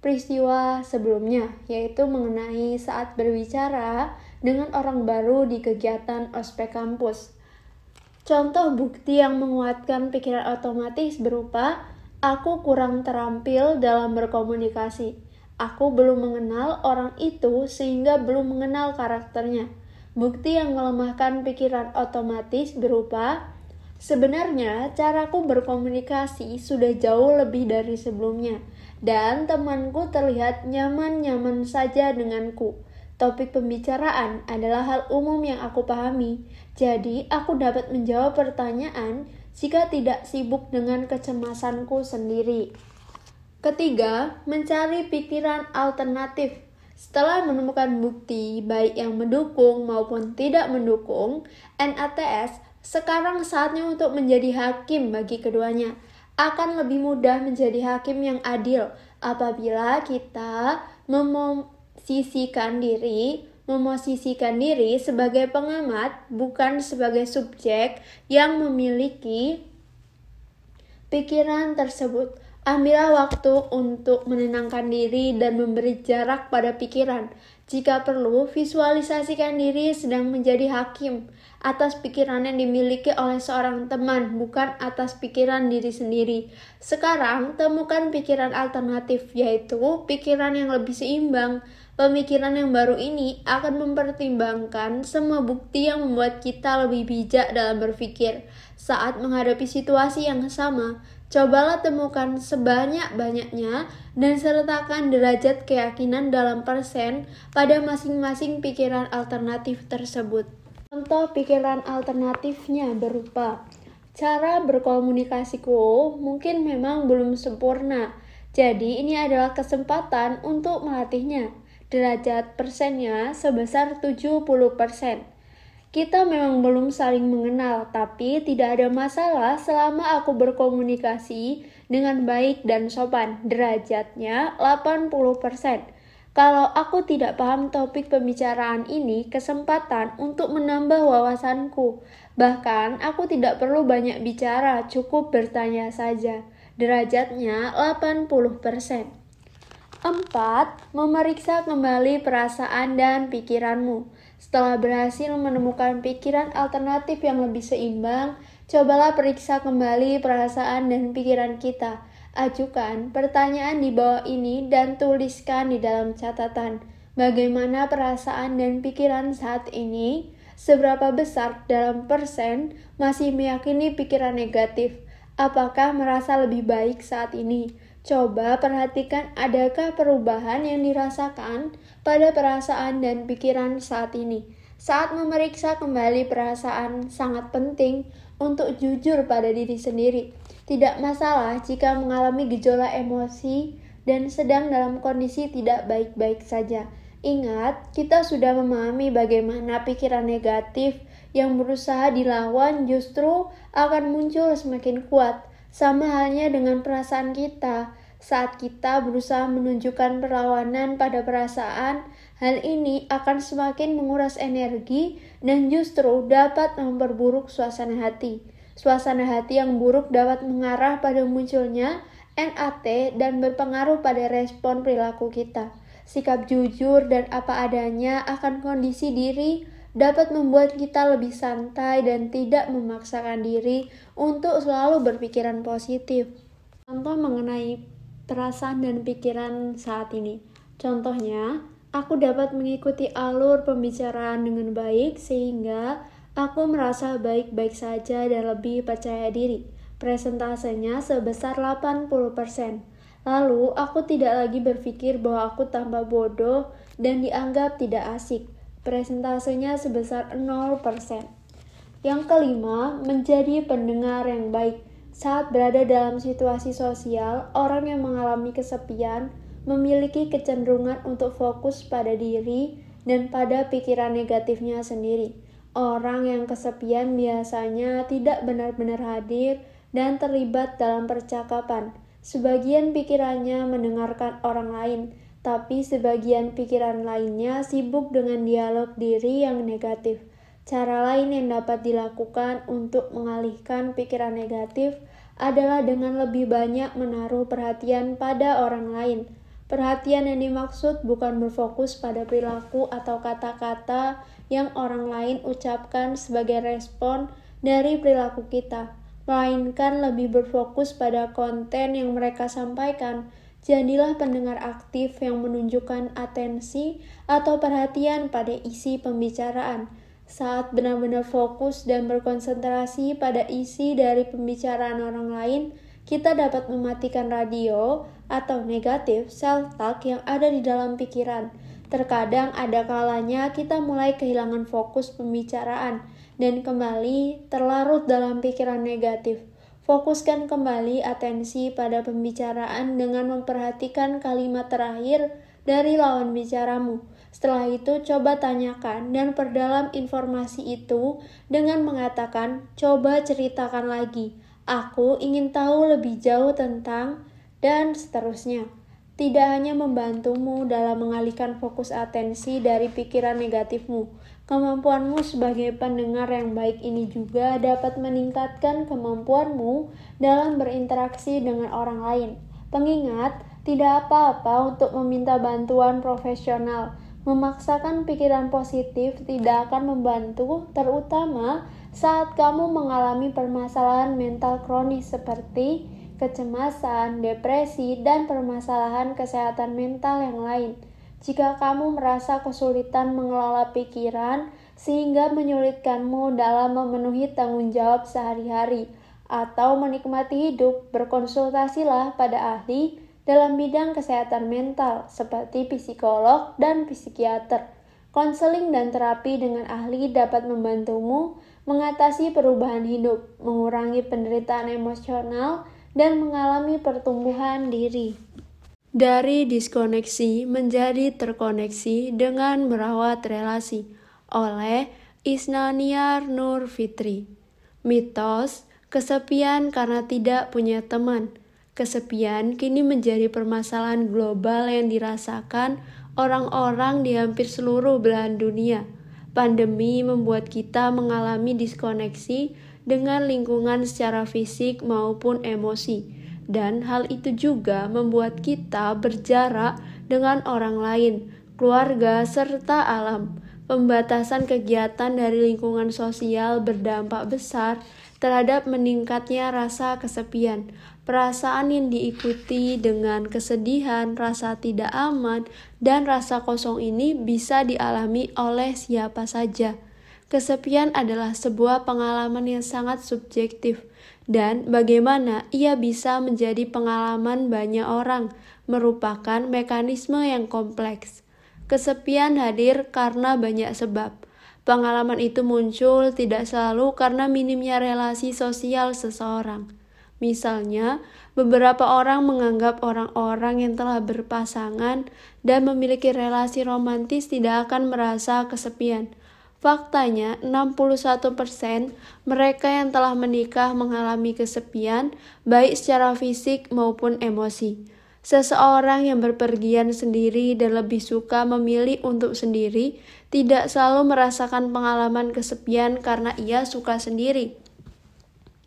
[SPEAKER 1] peristiwa sebelumnya, yaitu mengenai saat berbicara dengan orang baru di kegiatan ospek kampus. Contoh bukti yang menguatkan pikiran otomatis berupa, aku kurang terampil dalam berkomunikasi. Aku belum mengenal orang itu sehingga belum mengenal karakternya. Bukti yang melemahkan pikiran otomatis berupa, sebenarnya caraku berkomunikasi sudah jauh lebih dari sebelumnya, dan temanku terlihat nyaman-nyaman saja denganku. Topik pembicaraan adalah hal umum yang aku pahami, jadi aku dapat menjawab pertanyaan jika tidak sibuk dengan kecemasanku sendiri. Ketiga, mencari pikiran alternatif. Setelah menemukan bukti baik yang mendukung maupun tidak mendukung NATS, sekarang saatnya untuk menjadi hakim bagi keduanya. Akan lebih mudah menjadi hakim yang adil apabila kita memosisikan diri sebagai pengamat, bukan sebagai subjek yang memiliki pikiran tersebut. Ambillah waktu untuk menenangkan diri dan memberi jarak pada pikiran. Jika perlu, visualisasikan diri sedang menjadi hakim atas pikiran yang dimiliki oleh seorang teman, bukan atas pikiran diri sendiri. Sekarang, temukan pikiran alternatif, yaitu pikiran yang lebih seimbang. Pemikiran yang baru ini akan mempertimbangkan semua bukti yang membuat kita lebih bijak dalam berpikir. Saat menghadapi situasi yang sama, cobalah temukan sebanyak-banyaknya dan sertakan derajat keyakinan dalam persen pada masing-masing pikiran alternatif tersebut. Contoh pikiran alternatifnya berupa, cara berkomunikasiku mungkin memang belum sempurna, jadi ini adalah kesempatan untuk melatihnya. Derajat persennya sebesar 70%. Kita memang belum saling mengenal, tapi tidak ada masalah selama aku berkomunikasi dengan baik dan sopan. Derajatnya 80%. Kalau aku tidak paham topik pembicaraan ini, kesempatan untuk menambah wawasanku. Bahkan aku tidak perlu banyak bicara, cukup bertanya saja. Derajatnya 80%. 4. Memeriksa kembali perasaan dan pikiranmu. Setelah berhasil menemukan pikiran alternatif yang lebih seimbang, cobalah periksa kembali perasaan dan pikiran kita. Ajukan pertanyaan di bawah ini dan tuliskan di dalam catatan. Bagaimana perasaan dan pikiran saat ini? Seberapa besar dalam persen masih meyakini pikiran negatif? Apakah merasa lebih baik saat ini? Coba perhatikan adakah perubahan yang dirasakan pada perasaan dan pikiran saat ini. Saat memeriksa kembali perasaan, sangat penting untuk jujur pada diri sendiri. Tidak masalah jika mengalami gejolak emosi dan sedang dalam kondisi tidak baik-baik saja. Ingat, kita sudah memahami bagaimana pikiran negatif yang berusaha dilawan justru akan muncul semakin kuat. Sama halnya dengan perasaan kita. Saat kita berusaha menunjukkan perlawanan pada perasaan, hal ini akan semakin menguras energi dan justru dapat memperburuk suasana hati. Suasana hati yang buruk dapat mengarah pada munculnya NAT dan berpengaruh pada respon perilaku kita. Sikap jujur dan apa adanya akan kondisi diri dapat membuat kita lebih santai dan tidak memaksakan diri untuk selalu berpikiran positif. Contoh mengenai perasaan dan pikiran saat ini. Contohnya, aku dapat mengikuti alur pembicaraan dengan baik sehingga aku merasa baik-baik saja dan lebih percaya diri. Presentasenya sebesar 80%. Lalu, aku tidak lagi berpikir bahwa aku tambah bodoh dan dianggap tidak asik. Presentasenya sebesar 0%. Yang kelima, menjadi pendengar yang baik. Saat berada dalam situasi sosial, orang yang mengalami kesepian memiliki kecenderungan untuk fokus pada diri dan pada pikiran negatifnya sendiri. Orang yang kesepian biasanya tidak benar-benar hadir dan terlibat dalam percakapan. Sebagian pikirannya mendengarkan orang lain, tapi sebagian pikiran lainnya sibuk dengan dialog diri yang negatif. Cara lain yang dapat dilakukan untuk mengalihkan pikiran negatif adalah dengan lebih banyak menaruh perhatian pada orang lain. Perhatian yang dimaksud bukan berfokus pada perilaku atau kata-kata yang orang lain ucapkan sebagai respon dari perilaku kita, melainkan lebih berfokus pada konten yang mereka sampaikan. Jadilah pendengar aktif yang menunjukkan atensi atau perhatian pada isi pembicaraan. Saat benar-benar fokus dan berkonsentrasi pada isi dari pembicaraan orang lain, kita dapat mematikan radio atau negatif self-talk yang ada di dalam pikiran. Terkadang ada kalanya kita mulai kehilangan fokus pembicaraan dan kembali terlarut dalam pikiran negatif. Fokuskan kembali atensi pada pembicaraan dengan memperhatikan kalimat terakhir dari lawan bicaramu. Setelah itu, coba tanyakan dan perdalam informasi itu dengan mengatakan, coba ceritakan lagi. Aku ingin tahu lebih jauh tentang, dan seterusnya. Tidak hanya membantumu dalam mengalihkan fokus atensi dari pikiran negatifmu, kemampuanmu sebagai pendengar yang baik ini juga dapat meningkatkan kemampuanmu dalam berinteraksi dengan orang lain. Pengingat, tidak apa-apa untuk meminta bantuan profesional. Memaksakan pikiran positif tidak akan membantu, terutama saat kamu mengalami permasalahan mental kronis seperti kecemasan, depresi, dan permasalahan kesehatan mental yang lain. Jika kamu merasa kesulitan mengelola pikiran sehingga menyulitkanmu dalam memenuhi tanggung jawab sehari-hari atau menikmati hidup, berkonsultasilah pada ahli dalam bidang kesehatan mental seperti psikolog dan psikiater. Konseling dan terapi dengan ahli dapat membantumu mengatasi perubahan hidup, mengurangi penderitaan emosional, dan mengalami pertumbuhan diri. Dari diskoneksi menjadi terkoneksi dengan merawat relasi oleh Isnaniar Nur Fitri. Mitos kesepian karena tidak punya teman. Kesepian kini menjadi permasalahan global yang dirasakan orang-orang di hampir seluruh belahan dunia. Pandemi membuat kita mengalami diskoneksi dengan lingkungan secara fisik maupun emosi. Dan hal itu juga membuat kita berjarak dengan orang lain, keluarga, serta alam. Pembatasan kegiatan dari lingkungan sosial berdampak besar terhadap meningkatnya rasa kesepian. Perasaan yang diikuti dengan kesedihan, rasa tidak aman, dan rasa kosong ini bisa dialami oleh siapa saja. Kesepian adalah sebuah pengalaman yang sangat subjektif, dan bagaimana ia bisa menjadi pengalaman banyak orang merupakan mekanisme yang kompleks. Kesepian hadir karena banyak sebab. Pengalaman itu muncul tidak selalu karena minimnya relasi sosial seseorang. Misalnya, beberapa orang menganggap orang-orang yang telah berpasangan dan memiliki relasi romantis tidak akan merasa kesepian. Faktanya, 61% mereka yang telah menikah mengalami kesepian, baik secara fisik maupun emosi. Seseorang yang berpergian sendiri dan lebih suka memilih untuk sendiri, tidak selalu merasakan pengalaman kesepian karena ia suka sendiri.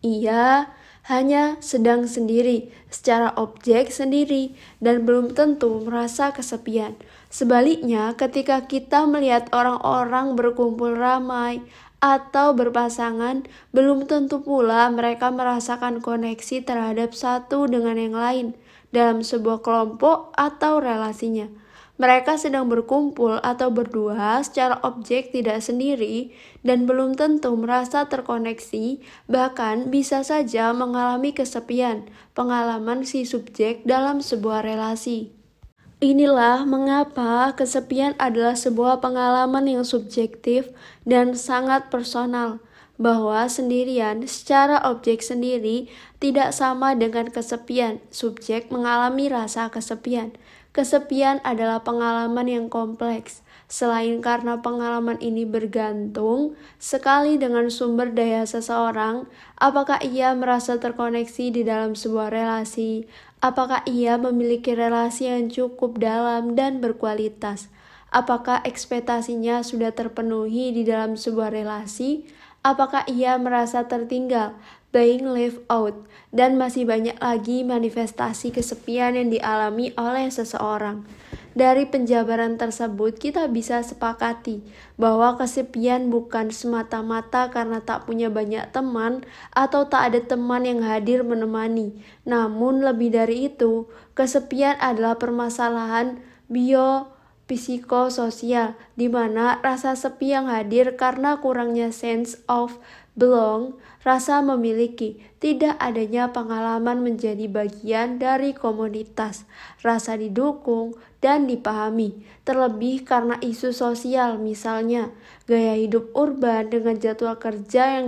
[SPEAKER 1] Ia hanya sedang sendiri, secara objek sendiri, dan belum tentu merasa kesepian. Sebaliknya, ketika kita melihat orang-orang berkumpul ramai atau berpasangan, belum tentu pula mereka merasakan koneksi terhadap satu dengan yang lain dalam sebuah kelompok atau relasinya. Mereka sedang berkumpul atau berdua secara objek tidak sendiri dan belum tentu merasa terkoneksi, bahkan bisa saja mengalami kesepian, pengalaman si subjek dalam sebuah relasi. Inilah mengapa kesepian adalah sebuah pengalaman yang subjektif dan sangat personal, bahwa sendirian secara objek sendiri tidak sama dengan kesepian. Subjek mengalami rasa kesepian. Kesepian adalah pengalaman yang kompleks. Selain karena pengalaman ini bergantung sekali dengan sumber daya seseorang, apakah ia merasa terkoneksi di dalam sebuah relasi, apakah ia memiliki relasi yang cukup dalam dan berkualitas, apakah ekspektasinya sudah terpenuhi di dalam sebuah relasi, apakah ia merasa tertinggal, being left out, dan masih banyak lagi manifestasi kesepian yang dialami oleh seseorang. Dari penjabaran tersebut, kita bisa sepakati bahwa kesepian bukan semata-mata karena tak punya banyak teman atau tak ada teman yang hadir menemani. Namun lebih dari itu, kesepian adalah permasalahan psikososial, di mana rasa sepi yang hadir karena kurangnya sense of belong, rasa memiliki, tidak adanya pengalaman menjadi bagian dari komunitas, rasa didukung dan dipahami, terlebih karena isu sosial, misalnya gaya hidup urban dengan jadwal kerja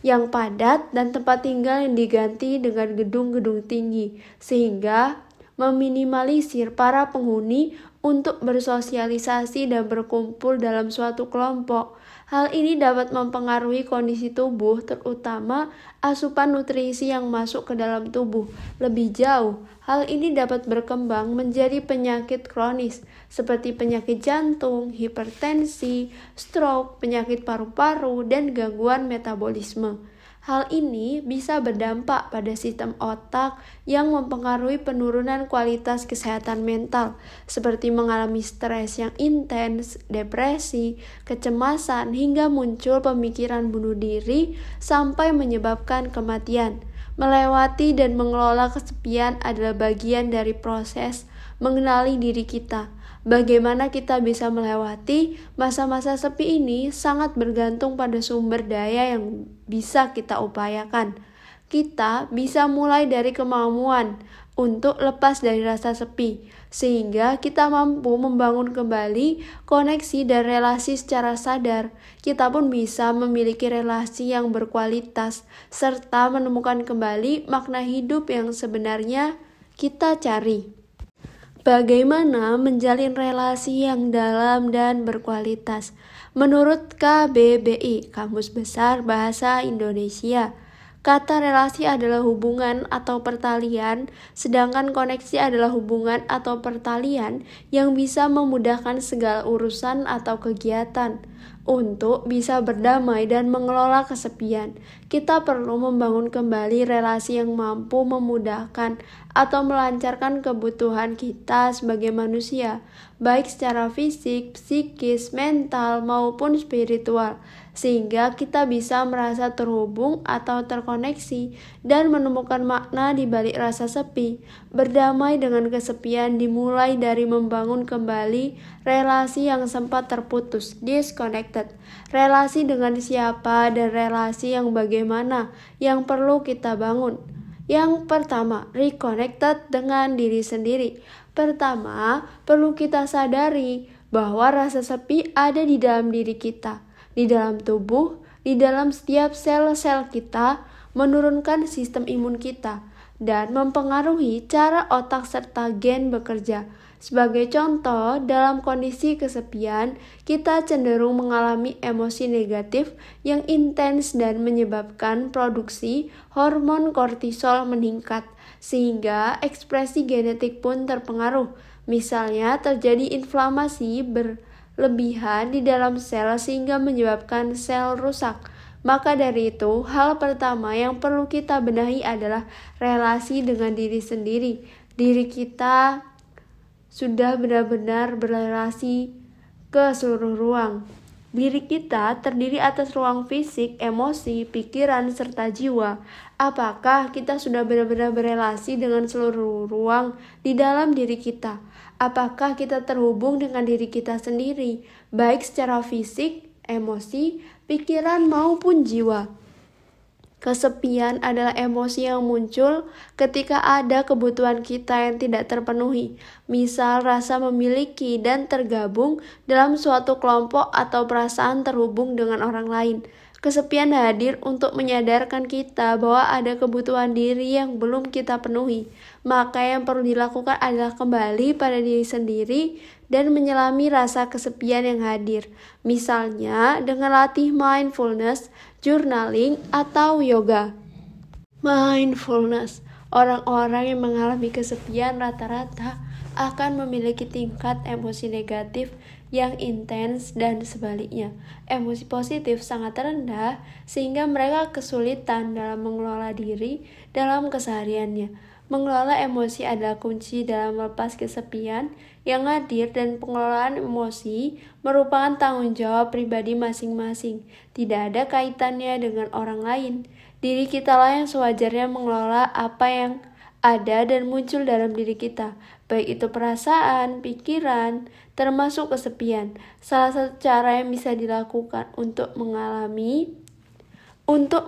[SPEAKER 1] yang padat dan tempat tinggal yang diganti dengan gedung-gedung tinggi, sehingga meminimalisir para penghuni untuk bersosialisasi dan berkumpul dalam suatu kelompok. Hal ini dapat mempengaruhi kondisi tubuh, terutama asupan nutrisi yang masuk ke dalam tubuh. Lebih jauh, hal ini dapat berkembang menjadi penyakit kronis seperti penyakit jantung, hipertensi, stroke, penyakit paru-paru, dan gangguan metabolisme. Hal ini bisa berdampak pada sistem otak yang mempengaruhi penurunan kualitas kesehatan mental, seperti mengalami stres yang intens, depresi, kecemasan, hingga muncul pemikiran bunuh diri sampai menyebabkan kematian. Melewati dan mengelola kesepian adalah bagian dari proses mengenali diri kita. Bagaimana kita bisa melewati masa-masa sepi ini sangat bergantung pada sumber daya yang bisa kita upayakan. Kita bisa mulai dari kemampuan untuk lepas dari rasa sepi, sehingga kita mampu membangun kembali koneksi dan relasi secara sadar. Kita pun bisa memiliki relasi yang berkualitas, serta menemukan kembali makna hidup yang sebenarnya kita cari. Bagaimana menjalin relasi yang dalam dan berkualitas? Menurut KBBI, Kamus Besar Bahasa Indonesia, kata relasi adalah hubungan atau pertalian, sedangkan koneksi adalah hubungan atau pertalian yang bisa memudahkan segala urusan atau kegiatan. Untuk bisa berdamai dan mengelola kesepian, kita perlu membangun kembali relasi yang mampu memudahkan atau melancarkan kebutuhan kita sebagai manusia, baik secara fisik, psikis, mental, maupun spiritual, sehingga kita bisa merasa terhubung atau terkoneksi dan menemukan makna di balik rasa sepi. Berdamai dengan kesepian dimulai dari membangun kembali relasi yang sempat terputus, disconnected. Relasi dengan siapa dan relasi yang bagaimana yang perlu kita bangun. Yang pertama, reconnected dengan diri sendiri. Pertama, perlu kita sadari bahwa rasa sepi ada di dalam diri kita, di dalam tubuh, di dalam setiap sel-sel kita, menurunkan sistem imun kita, dan mempengaruhi cara otak serta gen bekerja. Sebagai contoh, dalam kondisi kesepian, kita cenderung mengalami emosi negatif yang intens dan menyebabkan produksi hormon kortisol meningkat, sehingga ekspresi genetik pun terpengaruh. Misalnya, terjadi inflamasi berlebihan di dalam sel sehingga menyebabkan sel rusak. Maka dari itu, hal pertama yang perlu kita benahi adalah relasi dengan diri sendiri. Diri kita sudah benar-benar berrelasi ke seluruh ruang. Diri kita terdiri atas ruang fisik, emosi, pikiran, serta jiwa. Apakah kita sudah benar-benar berrelasi dengan seluruh ruang di dalam diri kita? Apakah kita terhubung dengan diri kita sendiri, baik secara fisik, emosi, pikiran, maupun jiwa? Kesepian adalah emosi yang muncul ketika ada kebutuhan kita yang tidak terpenuhi, misal rasa memiliki dan tergabung dalam suatu kelompok atau perasaan terhubung dengan orang lain. Kesepian hadir untuk menyadarkan kita bahwa ada kebutuhan diri yang belum kita penuhi. Maka yang perlu dilakukan adalah kembali pada diri sendiri dan menyelami rasa kesepian yang hadir. Misalnya dengan latih mindfulness, journaling, atau yoga. Mindfulness. Orang-orang yang mengalami kesepian rata-rata akan memiliki tingkat emosi negatif yang intens dan sebaliknya. Emosi positif sangat rendah sehingga mereka kesulitan dalam mengelola diri dalam kesehariannya. Mengelola emosi adalah kunci dalam melepas kesepian yang hadir, dan pengelolaan emosi merupakan tanggung jawab pribadi masing-masing. Tidak ada kaitannya dengan orang lain. Diri kita lah yang sewajarnya mengelola apa yang ada dan muncul dalam diri kita, baik itu perasaan, pikiran, termasuk kesepian. Salah satu cara yang bisa dilakukan untuk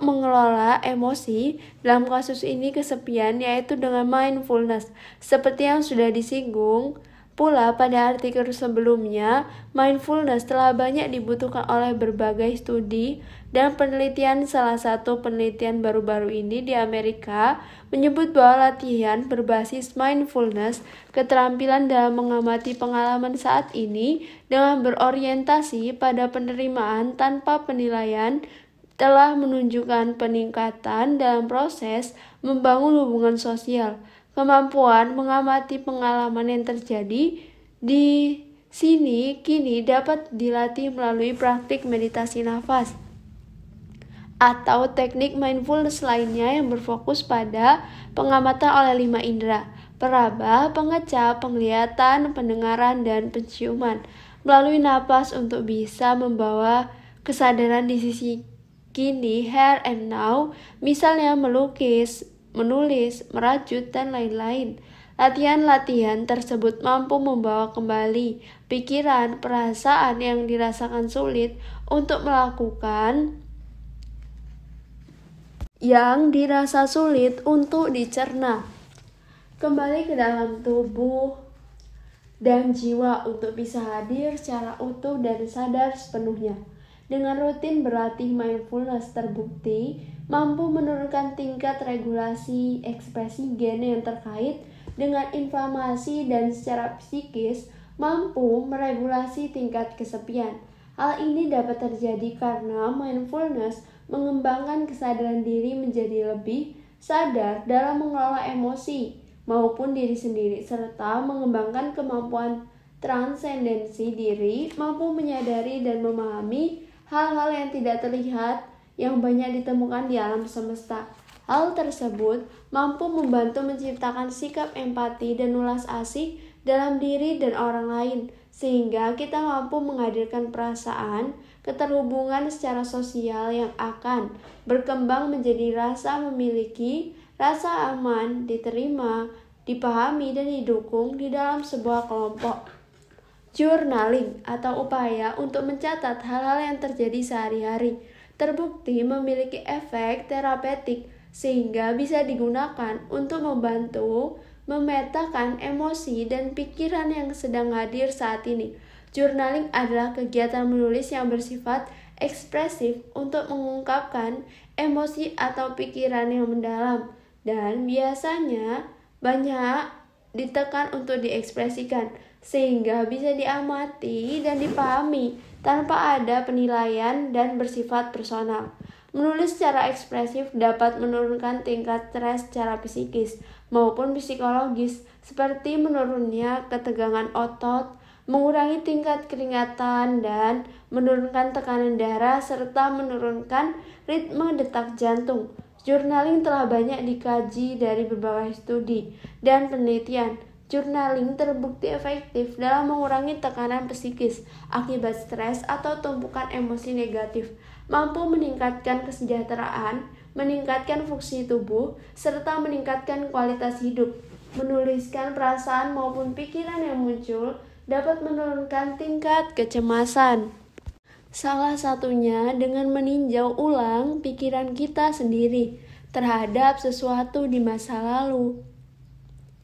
[SPEAKER 1] mengelola emosi dalam kasus ini kesepian, yaitu dengan mindfulness. Seperti yang sudah disinggung pula pada artikel sebelumnya, mindfulness telah banyak dibutuhkan oleh berbagai studi dan penelitian. Salah satu penelitian baru-baru ini di Amerika menyebut bahwa latihan berbasis mindfulness, keterampilan dalam mengamati pengalaman saat ini dengan berorientasi pada penerimaan tanpa penilaian, telah menunjukkan peningkatan dalam proses membangun hubungan sosial. Kemampuan mengamati pengalaman yang terjadi di sini kini dapat dilatih melalui praktik meditasi nafas. atau teknik mindfulness lainnya yang berfokus pada pengamatan oleh 5 indera: peraba, pengecap, penglihatan, pendengaran, dan penciuman, melalui napas untuk bisa membawa kesadaran di sisi kini, here and now, misalnya melukis, menulis, merajut, dan lain-lain. Latihan-latihan tersebut mampu membawa kembali pikiran, perasaan yang dirasakan sulit untuk melakukan yang dirasa sulit untuk dicerna, kembali ke dalam tubuh dan jiwa untuk bisa hadir secara utuh dan sadar sepenuhnya. Dengan rutin berlatih mindfulness terbukti mampu menurunkan tingkat regulasi ekspresi gen yang terkait dengan inflamasi dan secara psikis mampu meregulasi tingkat kesepian. Hal ini dapat terjadi karena mindfulness mengembangkan kesadaran diri menjadi lebih sadar dalam mengelola emosi maupun diri sendiri, serta mengembangkan kemampuan transendensi diri, mampu menyadari dan memahami hal-hal yang tidak terlihat yang banyak ditemukan di alam semesta. Hal tersebut mampu membantu menciptakan sikap empati dan ulas asih dalam diri dan orang lain, sehingga kita mampu menghadirkan perasaan keterhubungan secara sosial yang akan berkembang menjadi rasa memiliki, rasa aman, diterima, dipahami, dan didukung di dalam sebuah kelompok. Journaling atau upaya untuk mencatat hal-hal yang terjadi sehari-hari terbukti memiliki efek terapeutik sehingga bisa digunakan untuk membantu memetakan emosi dan pikiran yang sedang hadir saat ini. Journaling adalah kegiatan menulis yang bersifat ekspresif untuk mengungkapkan emosi atau pikiran yang mendalam dan biasanya banyak ditekan untuk diekspresikan sehingga bisa diamati dan dipahami tanpa ada penilaian dan bersifat personal. Menulis secara ekspresif dapat menurunkan tingkat stres secara psikis maupun psikologis seperti menurunnya ketegangan otot, mengurangi tingkat keringatan, dan menurunkan tekanan darah serta menurunkan ritme detak jantung. Journaling telah banyak dikaji dari berbagai studi dan penelitian. Journaling terbukti efektif dalam mengurangi tekanan psikis akibat stres atau tumpukan emosi negatif, mampu meningkatkan kesejahteraan, meningkatkan fungsi tubuh, serta meningkatkan kualitas hidup. Menuliskan perasaan maupun pikiran yang muncul dapat menurunkan tingkat kecemasan. Salah satunya dengan meninjau ulang pikiran kita sendiri terhadap sesuatu di masa lalu.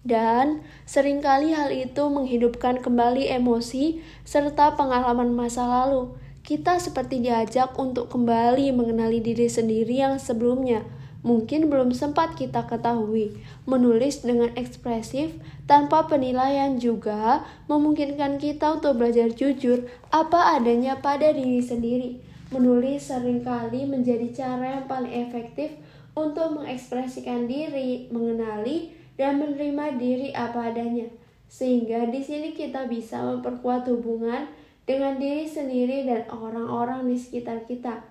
[SPEAKER 1] Dan seringkali hal itu menghidupkan kembali emosi serta pengalaman masa lalu. Kita seperti diajak untuk kembali mengenali diri sendiri yang sebelumnya mungkin belum sempat kita ketahui. Menulis dengan ekspresif tanpa penilaian juga memungkinkan kita untuk belajar jujur apa adanya pada diri sendiri. Menulis seringkali menjadi cara yang paling efektif untuk mengekspresikan diri, mengenali, dan menerima diri apa adanya. Sehingga di sini kita bisa memperkuat hubungan dengan diri sendiri dan orang-orang di sekitar kita.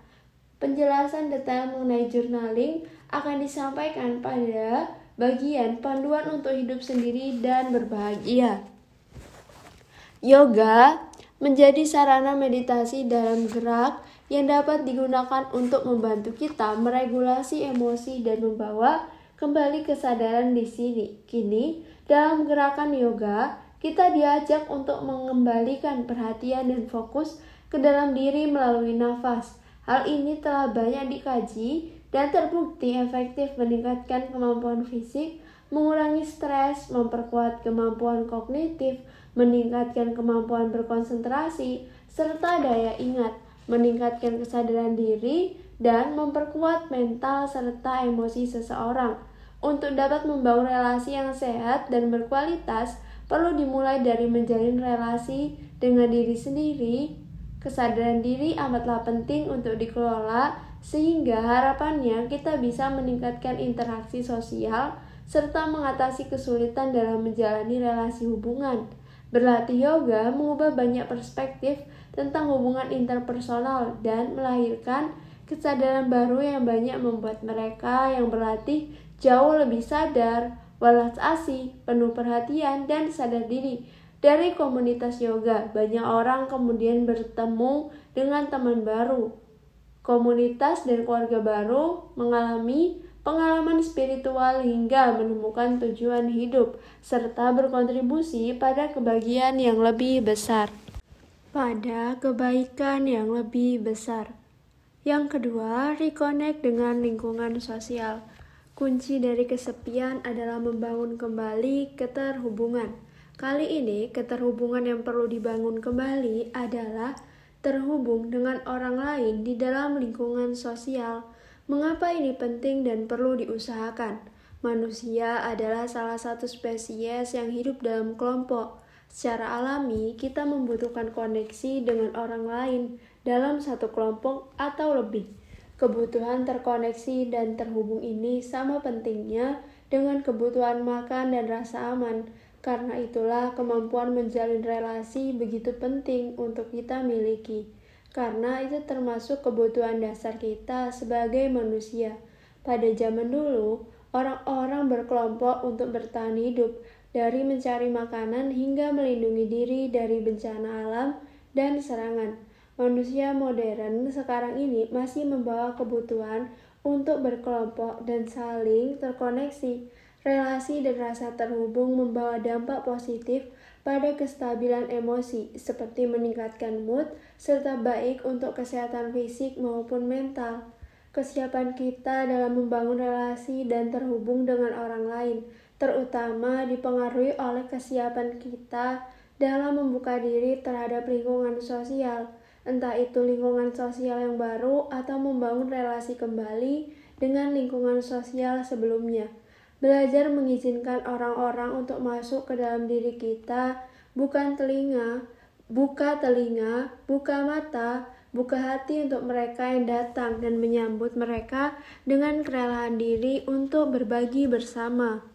[SPEAKER 1] Penjelasan detail mengenai journaling akan disampaikan pada bagian panduan untuk hidup sendiri dan berbahagia. Yoga menjadi sarana meditasi dalam gerak yang dapat digunakan untuk membantu kita meregulasi emosi dan membawa kembali kesadaran di sini. Kini, dalam gerakan yoga, kita diajak untuk mengembalikan perhatian dan fokus ke dalam diri melalui nafas. Hal ini telah banyak dikaji dan terbukti efektif meningkatkan kemampuan fisik, mengurangi stres, memperkuat kemampuan kognitif, meningkatkan kemampuan berkonsentrasi, serta daya ingat, meningkatkan kesadaran diri, dan memperkuat mental serta emosi seseorang. Untuk dapat membangun relasi yang sehat dan berkualitas, perlu dimulai dari menjalin relasi dengan diri sendiri. Kesadaran diri amatlah penting untuk dikelola, sehingga harapannya kita bisa meningkatkan interaksi sosial serta mengatasi kesulitan dalam menjalani relasi hubungan. Berlatih yoga mengubah banyak perspektif tentang hubungan interpersonal dan melahirkan Kesadaran baru yang banyak membuat mereka yang berlatih jauh lebih sadar, welas asih, penuh perhatian, dan sadar diri. Dari komunitas yoga, banyak orang kemudian bertemu dengan teman baru, komunitas dan keluarga baru, mengalami pengalaman spiritual hingga menemukan tujuan hidup, serta berkontribusi pada kebahagiaan yang lebih besar. Pada kebaikan yang lebih besar. Yang kedua, reconnect dengan lingkungan sosial. Kunci dari kesepian adalah membangun kembali keterhubungan. Kali ini, keterhubungan yang perlu dibangun kembali adalah terhubung dengan orang lain di dalam lingkungan sosial. Mengapa ini penting dan perlu diusahakan? Manusia adalah salah satu spesies yang hidup dalam kelompok. Secara alami, kita membutuhkan koneksi dengan orang lain dalam satu kelompok atau lebih. Kebutuhan terkoneksi dan terhubung ini sama pentingnya dengan kebutuhan makan dan rasa aman. Karena itulah kemampuan menjalin relasi begitu penting untuk kita miliki. Karena itu termasuk kebutuhan dasar kita sebagai manusia. Pada zaman dulu, orang-orang berkelompok untuk bertahan hidup, dari mencari makanan hingga melindungi diri dari bencana alam dan serangan. Manusia modern sekarang ini masih membawa kebutuhan untuk berkelompok dan saling terkoneksi. Relasi dan rasa terhubung membawa dampak positif pada kestabilan emosi, seperti meningkatkan mood, serta baik untuk kesehatan fisik maupun mental. Kesiapan kita dalam membangun relasi dan terhubung dengan orang lain terutama dipengaruhi oleh kesiapan kita dalam membuka diri terhadap lingkungan sosial, entah itu lingkungan sosial yang baru atau membangun relasi kembali dengan lingkungan sosial sebelumnya. Belajar mengizinkan orang-orang untuk masuk ke dalam diri kita, buka telinga, buka mata, buka hati untuk mereka yang datang dan menyambut mereka dengan kerelaan diri untuk berbagi bersama.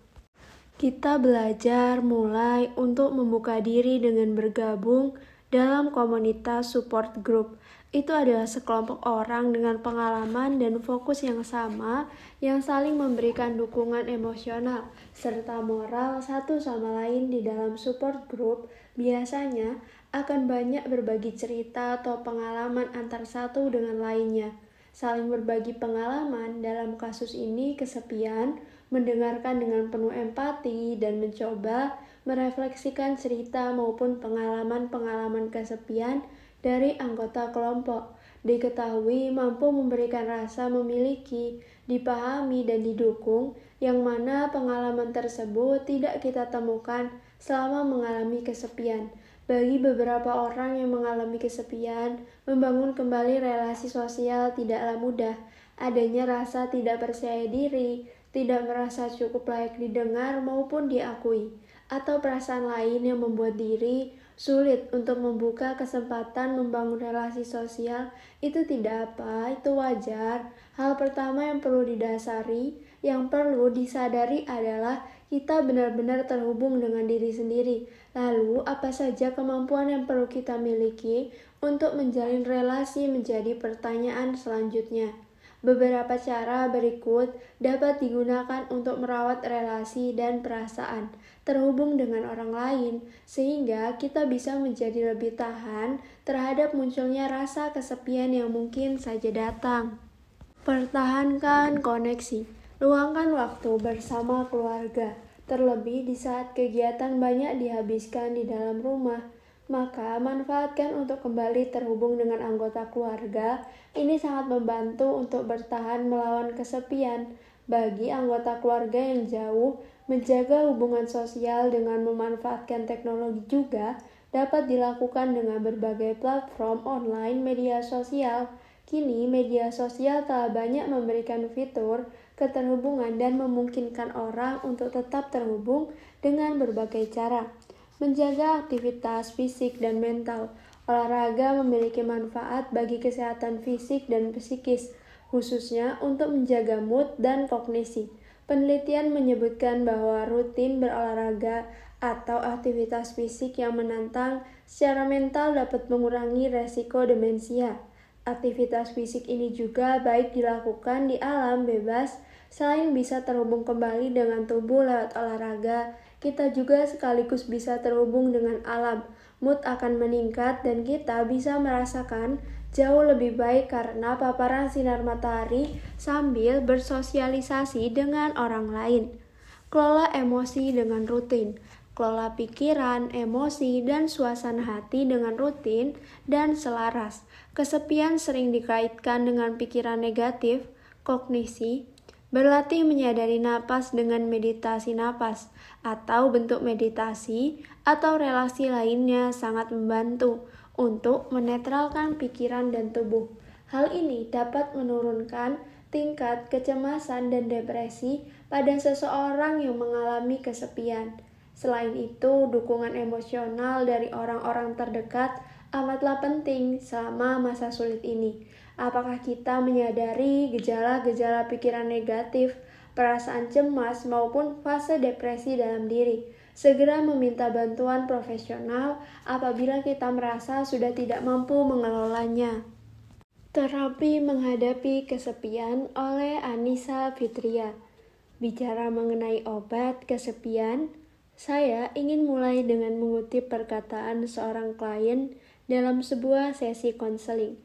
[SPEAKER 1] Kita belajar mulai untuk membuka diri dengan bergabung dalam komunitas support group. Itu adalah sekelompok orang dengan pengalaman dan fokus yang sama yang saling memberikan dukungan emosional serta moral satu sama lain. Di dalam support group biasanya akan banyak berbagi cerita atau pengalaman antar satu dengan lainnya. Saling berbagi pengalaman dalam kasus ini kesepian, mendengarkan dengan penuh empati, dan mencoba merefleksikan cerita maupun pengalaman-pengalaman kesepian dari anggota kelompok. Diketahui mampu memberikan rasa memiliki, dipahami, dan didukung, yang mana pengalaman tersebut tidak kita temukan selama mengalami kesepian. Bagi beberapa orang yang mengalami kesepian, membangun kembali relasi sosial tidaklah mudah. Adanya rasa tidak percaya diri, tidak merasa cukup layak didengar maupun diakui, atau perasaan lain yang membuat diri sulit untuk membuka kesempatan membangun relasi sosial. Itu tidak apa, itu wajar. Hal pertama yang perlu disadari adalah kita benar-benar terhubung dengan diri sendiri. Lalu, apa saja kemampuan yang perlu kita miliki untuk menjalin relasi menjadi pertanyaan selanjutnya. Beberapa cara berikut dapat digunakan untuk merawat relasi dan perasaan terhubung dengan orang lain, sehingga kita bisa menjadi lebih tahan terhadap munculnya rasa kesepian yang mungkin saja datang. Pertahankan koneksi. Luangkan waktu bersama keluarga, terlebih di saat kegiatan banyak dihabiskan di dalam rumah. Maka manfaatkan untuk kembali terhubung dengan anggota keluarga. Ini sangat membantu untuk bertahan melawan kesepian. Bagi anggota keluarga yang jauh, menjaga hubungan sosial dengan memanfaatkan teknologi juga dapat dilakukan dengan berbagai platform online media sosial. Kini media sosial telah banyak memberikan fitur keterhubungan dan memungkinkan orang untuk tetap terhubung dengan berbagai cara. Menjaga aktivitas fisik dan mental. Olahraga memiliki manfaat bagi kesehatan fisik dan psikis, khususnya untuk menjaga mood dan kognisi. Penelitian menyebutkan bahwa rutin berolahraga atau aktivitas fisik yang menantang secara mental dapat mengurangi resiko demensia. Aktivitas fisik ini juga baik dilakukan di alam bebas. Selain bisa terhubung kembali dengan tubuh lewat olahraga, kita juga sekaligus bisa terhubung dengan alam. Mood akan meningkat dan kita bisa merasakan jauh lebih baik karena paparan sinar matahari sambil bersosialisasi dengan orang lain. Kelola emosi dengan rutin. Kelola pikiran, emosi, dan suasana hati dengan rutin dan selaras. Kesepian sering dikaitkan dengan pikiran negatif, kognisi. Berlatih menyadari napas dengan meditasi napas atau bentuk meditasi atau relasi lainnya sangat membantu untuk menetralkan pikiran dan tubuh. Hal ini dapat menurunkan tingkat kecemasan dan depresi pada seseorang yang mengalami kesepian. Selain itu, dukungan emosional dari orang-orang terdekat amatlah penting selama masa sulit ini. Apakah kita menyadari gejala-gejala pikiran negatif, perasaan cemas, maupun fase depresi dalam diri? Segera meminta bantuan profesional apabila kita merasa sudah tidak mampu mengelolanya. Terapi menghadapi kesepian oleh Anissa Fitria. Bicara mengenai obat kesepian, saya ingin mulai dengan mengutip perkataan seorang klien dalam sebuah sesi konseling.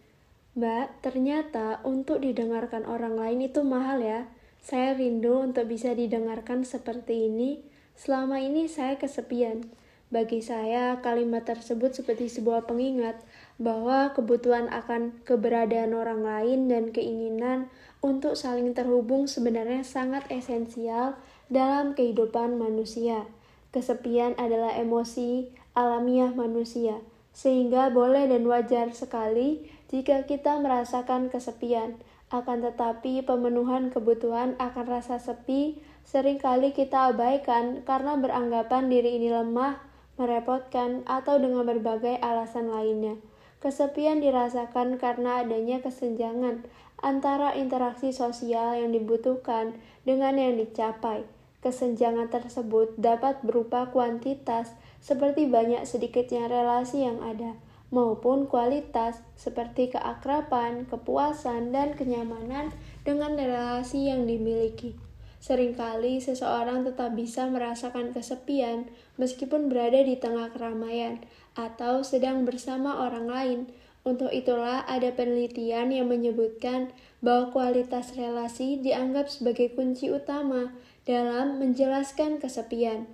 [SPEAKER 1] Mbak, ternyata untuk didengarkan orang lain itu mahal ya. Saya rindu untuk bisa didengarkan seperti ini. Selama ini saya kesepian. Bagi saya, kalimat tersebut seperti sebuah pengingat bahwa kebutuhan akan keberadaan orang lain dan keinginan untuk saling terhubung sebenarnya sangat esensial dalam kehidupan manusia. Kesepian adalah emosi alamiah manusia, sehingga boleh dan wajar sekali jika kita merasakan kesepian. Akan tetapi pemenuhan kebutuhan akan rasa sepi seringkali kita abaikan karena beranggapan diri ini lemah, merepotkan, atau dengan berbagai alasan lainnya. Kesepian dirasakan karena adanya kesenjangan antara interaksi sosial yang dibutuhkan dengan yang dicapai. Kesenjangan tersebut dapat berupa kuantitas seperti banyak sedikitnya relasi yang ada, maupun kualitas seperti keakraban, kepuasan, dan kenyamanan dengan relasi yang dimiliki. Seringkali seseorang tetap bisa merasakan kesepian meskipun berada di tengah keramaian atau sedang bersama orang lain. Untuk itulah ada penelitian yang menyebutkan bahwa kualitas relasi dianggap sebagai kunci utama dalam menjelaskan kesepian.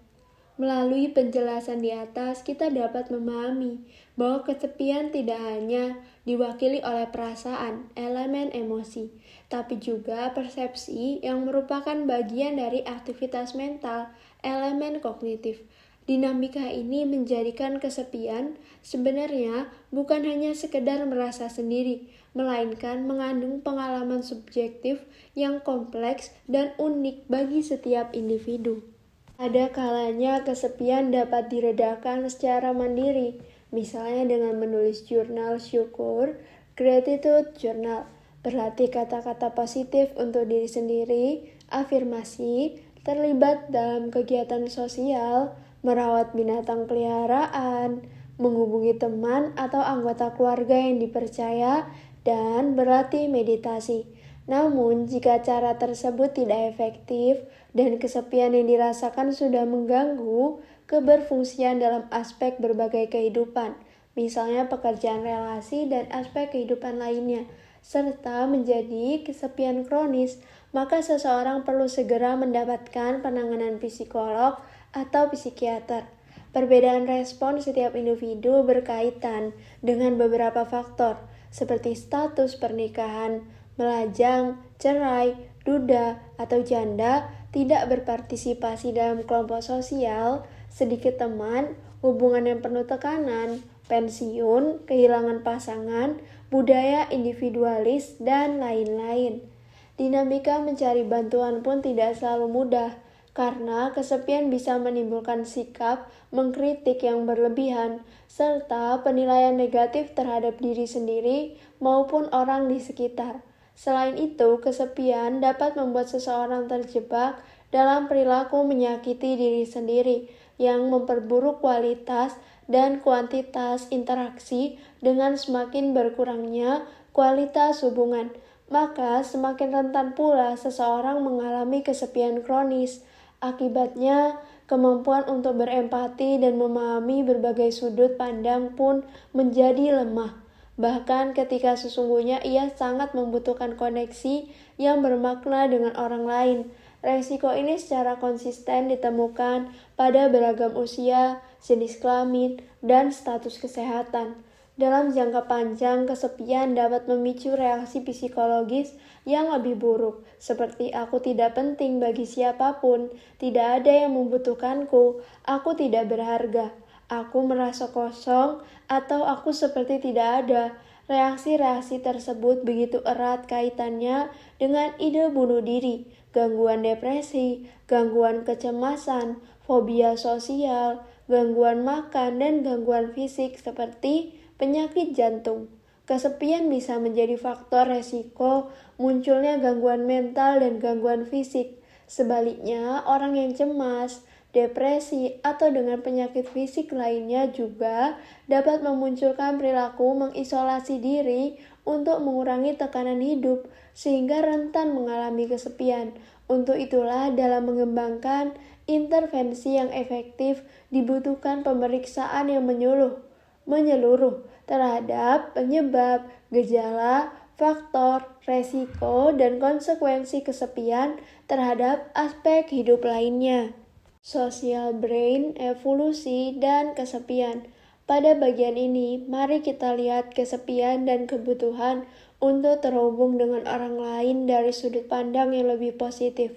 [SPEAKER 1] Melalui penjelasan di atas, kita dapat memahami bahwa kesepian tidak hanya diwakili oleh perasaan, elemen emosi, tapi juga persepsi yang merupakan bagian dari aktivitas mental, elemen kognitif. Dinamika ini menjadikan kesepian sebenarnya bukan hanya sekedar merasa sendiri, melainkan mengandung pengalaman subjektif yang kompleks dan unik bagi setiap individu. Ada kalanya kesepian dapat diredakan secara mandiri, misalnya dengan menulis jurnal syukur, gratitude journal, berlatih kata-kata positif untuk diri sendiri, afirmasi, terlibat dalam kegiatan sosial, merawat binatang peliharaan, menghubungi teman atau anggota keluarga yang dipercaya, dan berlatih meditasi. Namun, jika cara tersebut tidak efektif dan kesepian yang dirasakan sudah mengganggu keberfungsian dalam aspek berbagai kehidupan, misalnya pekerjaan relasi dan aspek kehidupan lainnya, serta menjadi kesepian kronis, maka seseorang perlu segera mendapatkan penanganan psikolog atau psikiater. Perbedaan respon setiap individu berkaitan dengan beberapa faktor, seperti status pernikahan, melajang, cerai, duda, atau janda, tidak berpartisipasi dalam kelompok sosial, sedikit teman, hubungan yang penuh tekanan, pensiun, kehilangan pasangan, budaya individualis, dan lain-lain. Dinamika mencari bantuan pun tidak selalu mudah, karena kesepian bisa menimbulkan sikap mengkritik yang berlebihan, serta penilaian negatif terhadap diri sendiri maupun orang di sekitar. Selain itu, kesepian dapat membuat seseorang terjebak dalam perilaku menyakiti diri sendiri yang memperburuk kualitas dan kuantitas interaksi dengan semakin berkurangnya kualitas hubungan. Maka semakin rentan pula seseorang mengalami kesepian kronis. Akibatnya, kemampuan untuk berempati dan memahami berbagai sudut pandang pun menjadi lemah. Bahkan ketika sesungguhnya ia sangat membutuhkan koneksi yang bermakna dengan orang lain. Resiko ini secara konsisten ditemukan pada beragam usia, jenis kelamin, dan status kesehatan. Dalam jangka panjang, kesepian dapat memicu reaksi psikologis yang lebih buruk, seperti aku tidak penting bagi siapapun, tidak ada yang membutuhkanku, aku tidak berharga, aku merasa kosong, atau aku seperti tidak ada. Reaksi-reaksi tersebut begitu erat kaitannya dengan ide bunuh diri, gangguan depresi, gangguan kecemasan, fobia sosial, gangguan makan, dan gangguan fisik seperti penyakit jantung. Kesepian bisa menjadi faktor resiko munculnya gangguan mental dan gangguan fisik. Sebaliknya, orang yang cemas, depresi, atau dengan penyakit fisik lainnya juga dapat memunculkan perilaku mengisolasi diri untuk mengurangi tekanan hidup sehingga rentan mengalami kesepian. Untuk itulah dalam mengembangkan intervensi yang efektif dibutuhkan pemeriksaan yang menyeluruh terhadap penyebab, gejala, faktor, resiko, dan konsekuensi kesepian terhadap aspek hidup lainnya. Social brain, evolusi, dan kesepian. Pada bagian ini, mari kita lihat kesepian dan kebutuhan untuk terhubung dengan orang lain dari sudut pandang yang lebih positif,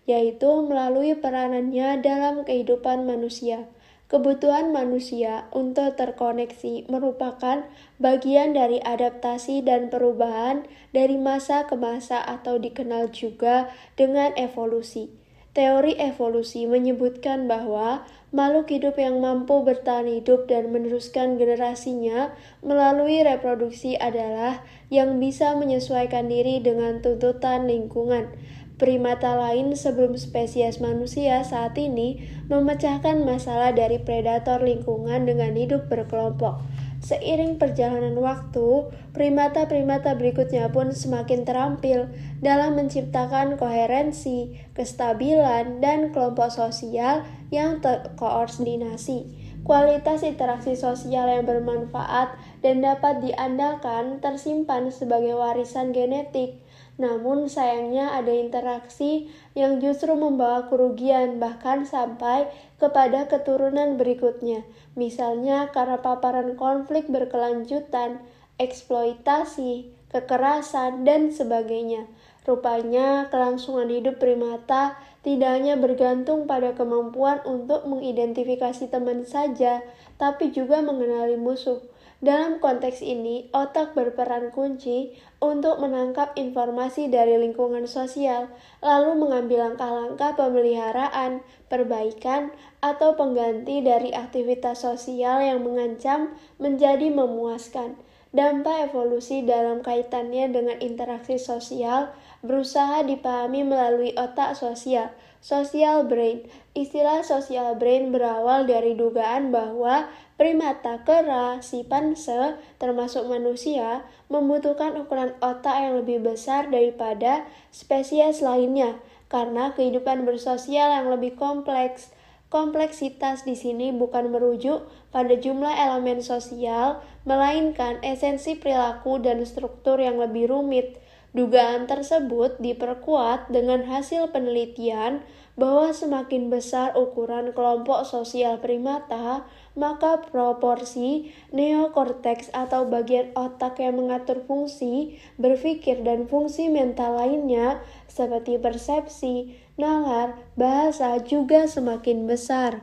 [SPEAKER 1] yaitu melalui peranannya dalam kehidupan manusia. Kebutuhan manusia untuk terkoneksi merupakan bagian dari adaptasi dan perubahan dari masa ke masa atau dikenal juga dengan evolusi. Teori evolusi menyebutkan bahwa makhluk hidup yang mampu bertahan hidup dan meneruskan generasinya melalui reproduksi adalah yang bisa menyesuaikan diri dengan tuntutan lingkungan. Primata lain sebelum spesies manusia saat ini memecahkan masalah dari predator lingkungan dengan hidup berkelompok. Seiring perjalanan waktu, primata-primata berikutnya pun semakin terampil dalam menciptakan koherensi, kestabilan, dan kelompok sosial yang terkoordinasi. Kualitas interaksi sosial yang bermanfaat dan dapat diandalkan tersimpan sebagai warisan genetik. Namun sayangnya ada interaksi yang justru membawa kerugian bahkan sampai kepada keturunan berikutnya. Misalnya karena paparan konflik berkelanjutan, eksploitasi, kekerasan, dan sebagainya. Rupanya kelangsungan hidup primata tidak hanya bergantung pada kemampuan untuk mengidentifikasi teman saja, tapi juga mengenali musuh. Dalam konteks ini, otak berperan kunci untuk menangkap informasi dari lingkungan sosial, lalu mengambil langkah-langkah pemeliharaan, perbaikan, atau pengganti dari aktivitas sosial yang mengancam menjadi memuaskan. Dampak evolusi dalam kaitannya dengan interaksi sosial berusaha dipahami melalui otak sosial, social brain. Istilah social brain berawal dari dugaan bahwa primata kera, simpanse, termasuk manusia, membutuhkan ukuran otak yang lebih besar daripada spesies lainnya karena kehidupan bersosial yang lebih kompleks. Kompleksitas di sini bukan merujuk pada jumlah elemen sosial, melainkan esensi perilaku dan struktur yang lebih rumit. Dugaan tersebut diperkuat dengan hasil penelitian bahwa semakin besar ukuran kelompok sosial primata, maka proporsi neokorteks atau bagian otak yang mengatur fungsi berpikir dan fungsi mental lainnya seperti persepsi, nalar, bahasa juga semakin besar.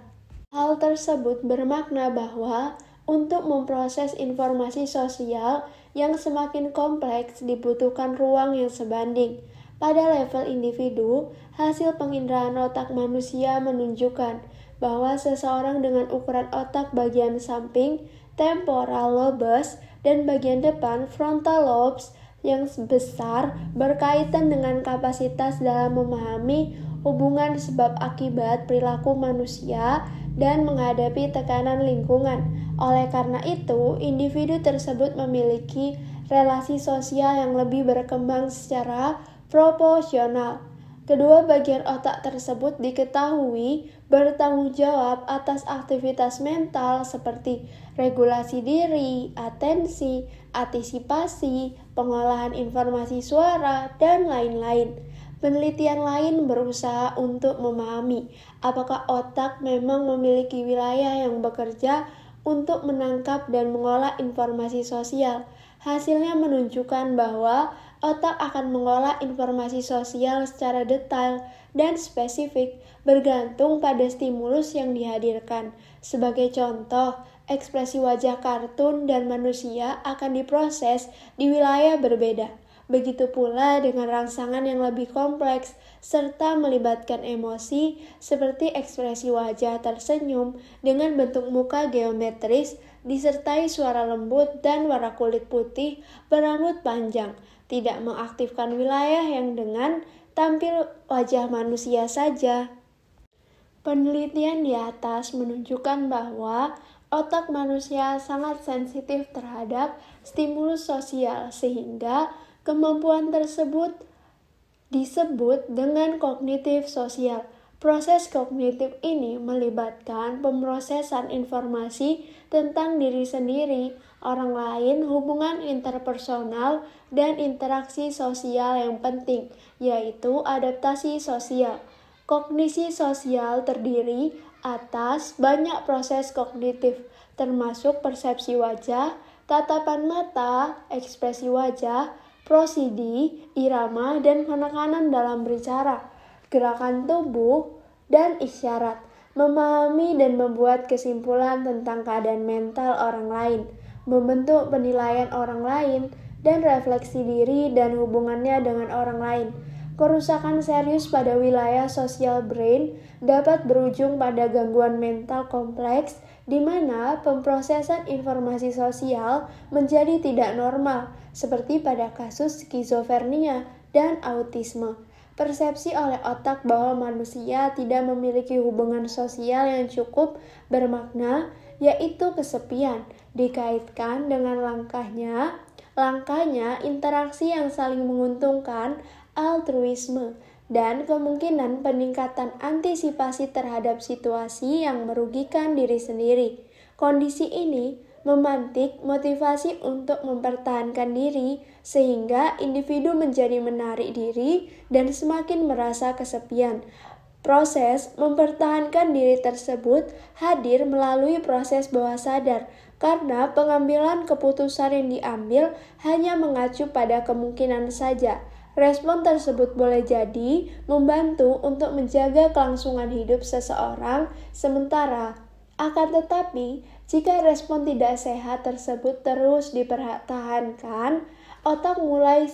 [SPEAKER 1] Hal tersebut bermakna bahwa untuk memproses informasi sosial yang semakin kompleks dibutuhkan ruang yang sebanding. Pada level individu, hasil penginderaan otak manusia menunjukkan bahwa seseorang dengan ukuran otak bagian samping, temporal lobes, dan bagian depan, frontal lobes, yang besar berkaitan dengan kapasitas dalam memahami hubungan sebab akibat perilaku manusia dan menghadapi tekanan lingkungan. Oleh karena itu, individu tersebut memiliki relasi sosial yang lebih berkembang secara proporsional. Kedua bagian otak tersebut diketahui bertanggung jawab atas aktivitas mental seperti regulasi diri, atensi, antisipasi, pengolahan informasi suara, dan lain-lain. Penelitian lain berusaha untuk memahami apakah otak memang memiliki wilayah yang bekerja untuk menangkap dan mengolah informasi sosial. Hasilnya menunjukkan bahwa otak akan mengolah informasi sosial secara detail dan spesifik bergantung pada stimulus yang dihadirkan. Sebagai contoh, ekspresi wajah kartun dan manusia akan diproses di wilayah berbeda. Begitu pula dengan rangsangan yang lebih kompleks serta melibatkan emosi seperti ekspresi wajah tersenyum dengan bentuk muka geometris disertai suara lembut dan warna kulit putih berambut panjang, tidak mengaktifkan wilayah yang dengan tampil wajah manusia saja. Penelitian di atas menunjukkan bahwa otak manusia sangat sensitif terhadap stimulus sosial sehingga kemampuan tersebut disebut dengan kognitif sosial. Proses kognitif ini melibatkan pemrosesan informasi tentang diri sendiri, orang lain, hubungan interpersonal, dan interaksi sosial yang penting, yaitu adaptasi sosial. Kognisi sosial terdiri atas banyak proses kognitif, termasuk persepsi wajah, tatapan mata, ekspresi wajah, prosidi, irama, dan penekanan dalam berbicara, gerakan tubuh, dan isyarat, memahami dan membuat kesimpulan tentang keadaan mental orang lain, membentuk penilaian orang lain, dan refleksi diri dan hubungannya dengan orang lain. Kerusakan serius pada wilayah sosial brain dapat berujung pada gangguan mental kompleks di mana pemrosesan informasi sosial menjadi tidak normal, seperti pada kasus skizofrenia dan autisme. Persepsi oleh otak bahwa manusia tidak memiliki hubungan sosial yang cukup bermakna, yaitu kesepian, dikaitkan dengan langkahnya interaksi yang saling menguntungkan, altruisme, dan kemungkinan peningkatan antisipasi terhadap situasi yang merugikan diri sendiri. Kondisi ini memantik motivasi untuk mempertahankan diri sehingga individu menjadi menarik diri dan semakin merasa kesepian. Proses mempertahankan diri tersebut hadir melalui proses bawah sadar karena pengambilan keputusan yang diambil hanya mengacu pada kemungkinan saja. Respon tersebut boleh jadi membantu untuk menjaga kelangsungan hidup seseorang sementara. Akan tetapi, jika respon tidak sehat tersebut terus dipertahankan, otak memulai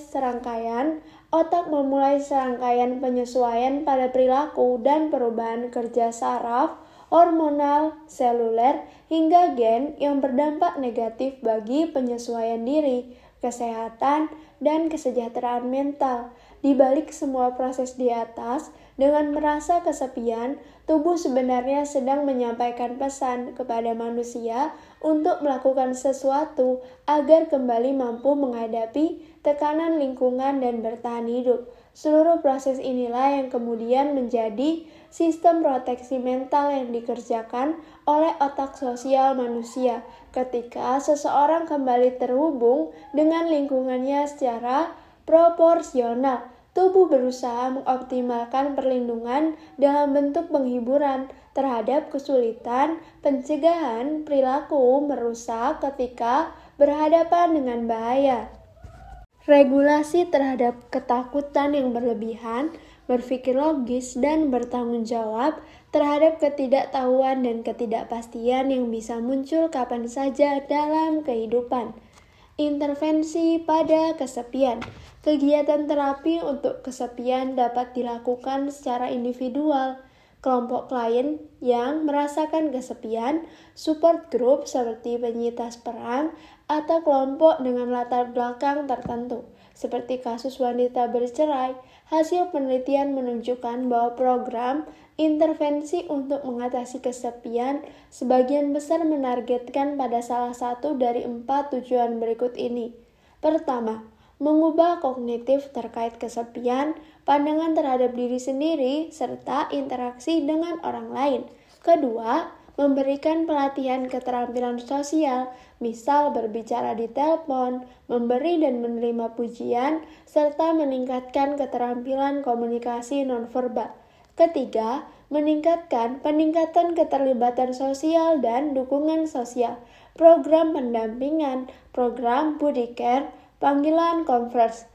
[SPEAKER 1] serangkaian penyesuaian pada perilaku dan perubahan kerja saraf, hormonal, seluler, hingga gen yang berdampak negatif bagi penyesuaian diri, kesehatan, dan kesejahteraan mental. Di balik semua proses di atas, dengan merasa kesepian, tubuh sebenarnya sedang menyampaikan pesan kepada manusia untuk melakukan sesuatu agar kembali mampu menghadapi tekanan lingkungan dan bertahan hidup. Seluruh proses inilah yang kemudian menjadi sistem proteksi mental yang dikerjakan oleh otak sosial manusia ketika seseorang kembali terhubung dengan lingkungannya secara proporsional. Tubuh berusaha mengoptimalkan perlindungan dalam bentuk penghiburan terhadap kesulitan, pencegahan perilaku merusak ketika berhadapan dengan bahaya. Regulasi terhadap ketakutan yang berlebihan, berpikir logis, dan bertanggung jawab terhadap ketidaktahuan dan ketidakpastian yang bisa muncul kapan saja dalam kehidupan. Intervensi pada kesepian. Kegiatan terapi untuk kesepian dapat dilakukan secara individual, kelompok klien yang merasakan kesepian, support group seperti penyintas perang, atau kelompok dengan latar belakang tertentu, seperti kasus wanita bercerai. Hasil penelitian menunjukkan bahwa program intervensi untuk mengatasi kesepian sebagian besar menargetkan pada salah satu dari 4 tujuan berikut ini. Pertama, mengubah kognitif terkait kesepian, pandangan terhadap diri sendiri, serta interaksi dengan orang lain. Kedua, memberikan pelatihan keterampilan sosial, misal berbicara di telepon, memberi dan menerima pujian, serta meningkatkan keterampilan komunikasi nonverbal. Ketiga, peningkatan keterlibatan sosial dan dukungan sosial, program pendampingan, program body care, panggilan converse.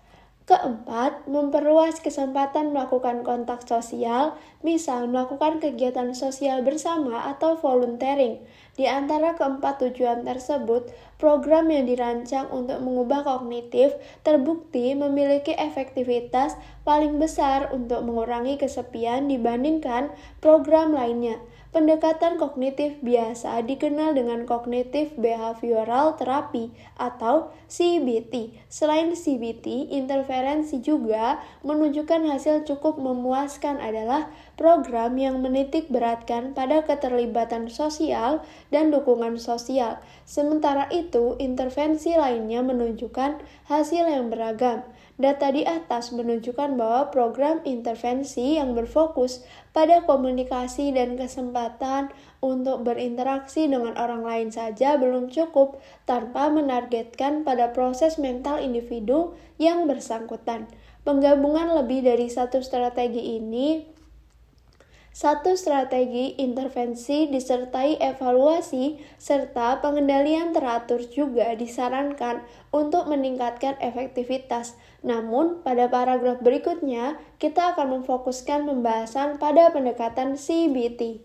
[SPEAKER 1] Keempat, memperluas kesempatan melakukan kontak sosial, misal melakukan kegiatan sosial bersama atau volunteering. Di antara keempat tujuan tersebut, program yang dirancang untuk mengubah kognitif terbukti memiliki efektivitas paling besar untuk mengurangi kesepian dibandingkan program lainnya. Pendekatan kognitif biasa dikenal dengan Cognitive Behavioral Therapy atau CBT. Selain CBT, interferensi juga menunjukkan hasil cukup memuaskan adalah program yang menitik beratkan pada keterlibatan sosial dan dukungan sosial. Sementara itu, intervensi lainnya menunjukkan hasil yang beragam. Data di atas menunjukkan bahwa program intervensi yang berfokus pada komunikasi dan kesempatan untuk berinteraksi dengan orang lain saja belum cukup tanpa menargetkan pada proses mental individu yang bersangkutan. Penggabungan lebih dari satu strategi intervensi disertai evaluasi serta pengendalian teratur juga disarankan untuk meningkatkan efektivitas. Namun, pada paragraf berikutnya, kita akan memfokuskan pembahasan pada pendekatan CBT.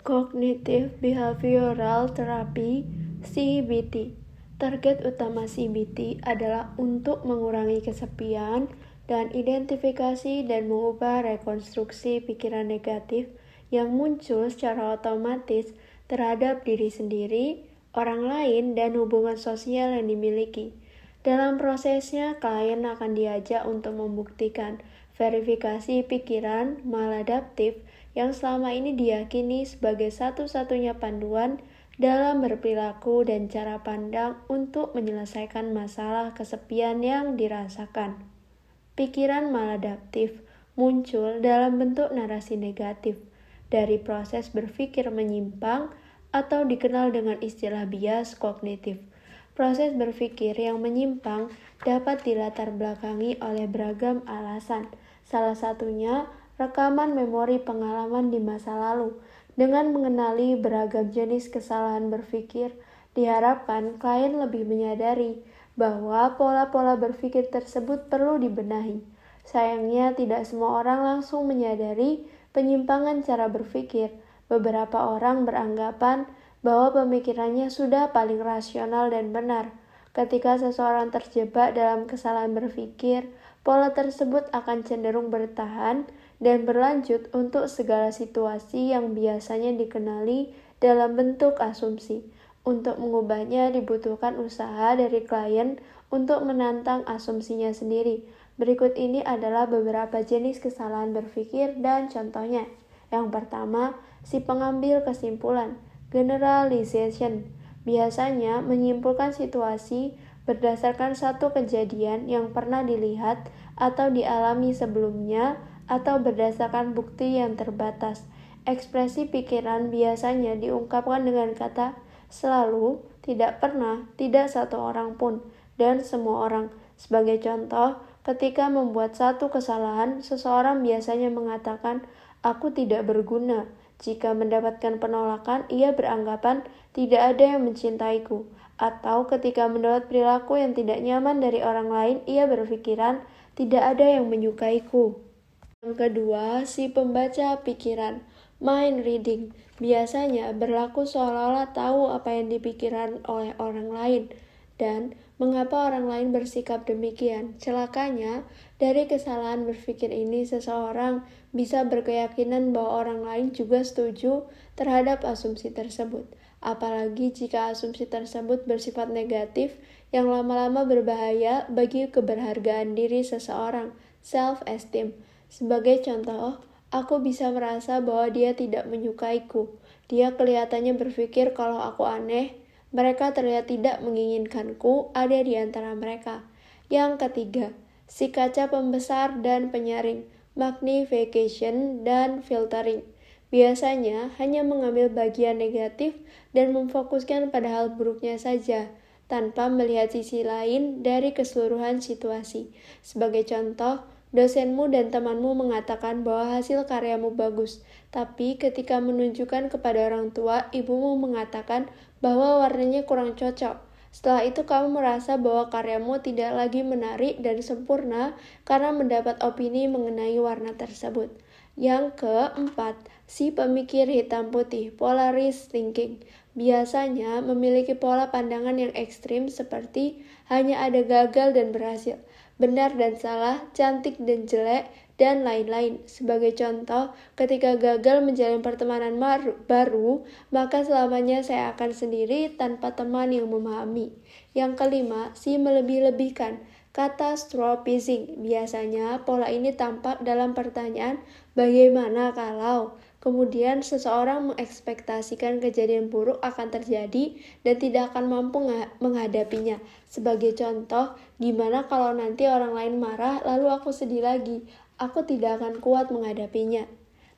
[SPEAKER 1] Cognitive Behavioral Therapy (CBT). Target utama CBT adalah untuk mengurangi kesepian dan identifikasi dan mengubah rekonstruksi pikiran negatif yang muncul secara otomatis terhadap diri sendiri, orang lain, dan hubungan sosial yang dimiliki. Dalam prosesnya, klien akan diajak untuk membuktikan verifikasi pikiran maladaptif yang selama ini diyakini sebagai satu-satunya panduan dalam berperilaku dan cara pandang untuk menyelesaikan masalah kesepian yang dirasakan. Pikiran maladaptif muncul dalam bentuk narasi negatif dari proses berpikir menyimpang atau dikenal dengan istilah bias kognitif. Proses berpikir yang menyimpang dapat dilatar belakangi oleh beragam alasan. Salah satunya rekaman memori pengalaman di masa lalu. Dengan mengenali beragam jenis kesalahan berpikir, diharapkan klien lebih menyadari bahwa pola-pola berpikir tersebut perlu dibenahi. Sayangnya, tidak semua orang langsung menyadari penyimpangan cara berpikir. Beberapa orang beranggapan bahwa pemikirannya sudah paling rasional dan benar. Ketika seseorang terjebak dalam kesalahan berpikir, pola tersebut akan cenderung bertahan dan berlanjut untuk segala situasi yang biasanya dikenali dalam bentuk asumsi. Untuk mengubahnya dibutuhkan usaha dari klien untuk menantang asumsinya sendiri. Berikut ini adalah beberapa jenis kesalahan berpikir dan contohnya. Yang pertama, si pengambil kesimpulan, generalization, biasanya menyimpulkan situasi berdasarkan satu kejadian yang pernah dilihat atau dialami sebelumnya atau berdasarkan bukti yang terbatas. Ekspresi pikiran biasanya diungkapkan dengan kata selalu, tidak pernah, tidak satu orang pun, dan semua orang. Sebagai contoh, ketika membuat satu kesalahan, seseorang biasanya mengatakan, "Aku tidak berguna." Jika mendapatkan penolakan, ia beranggapan tidak ada yang mencintaiku. Atau ketika mendapat perilaku yang tidak nyaman dari orang lain, ia berpikiran tidak ada yang menyukaiku. Yang kedua, si pembaca pikiran, mind reading, biasanya berlaku seolah-olah tahu apa yang dipikirkan oleh orang lain dan mengapa orang lain bersikap demikian. Celakanya, dari kesalahan berpikir ini seseorang bisa berkeyakinan bahwa orang lain juga setuju terhadap asumsi tersebut. Apalagi jika asumsi tersebut bersifat negatif yang lama-lama berbahaya bagi keberhargaan diri seseorang, self-esteem. Sebagai contoh, aku bisa merasa bahwa dia tidak menyukaiku. Dia kelihatannya berpikir kalau aku aneh, Mereka terlihat tidak menginginkanku ada di antara mereka. Yang ketiga, si kaca pembesar dan penyaring, magnification dan filtering. Biasanya hanya mengambil bagian negatif dan memfokuskan pada hal buruknya saja, tanpa melihat sisi lain dari keseluruhan situasi. Sebagai contoh, dosenmu dan temanmu mengatakan bahwa hasil karyamu bagus, tapi ketika menunjukkan kepada orang tua, ibumu mengatakan bahwa warnanya kurang cocok. Setelah itu kamu merasa bahwa karyamu tidak lagi menarik dan sempurna karena mendapat opini mengenai warna tersebut. Yang keempat, si pemikir hitam putih, polarized thinking, biasanya memiliki pola pandangan yang ekstrim seperti hanya ada gagal dan berhasil, benar dan salah, cantik dan jelek, dan lain-lain. Sebagai contoh, ketika gagal menjalin pertemanan baru, maka selamanya saya akan sendiri tanpa teman yang memahami. Yang kelima, si melebih-lebihkan, catastrophizing. Biasanya pola ini tampak dalam pertanyaan bagaimana kalau. Kemudian seseorang mengekspektasikan kejadian buruk akan terjadi dan tidak akan mampu menghadapinya. Sebagai contoh, gimana kalau nanti orang lain marah lalu aku sedih lagi? Aku tidak akan kuat menghadapinya.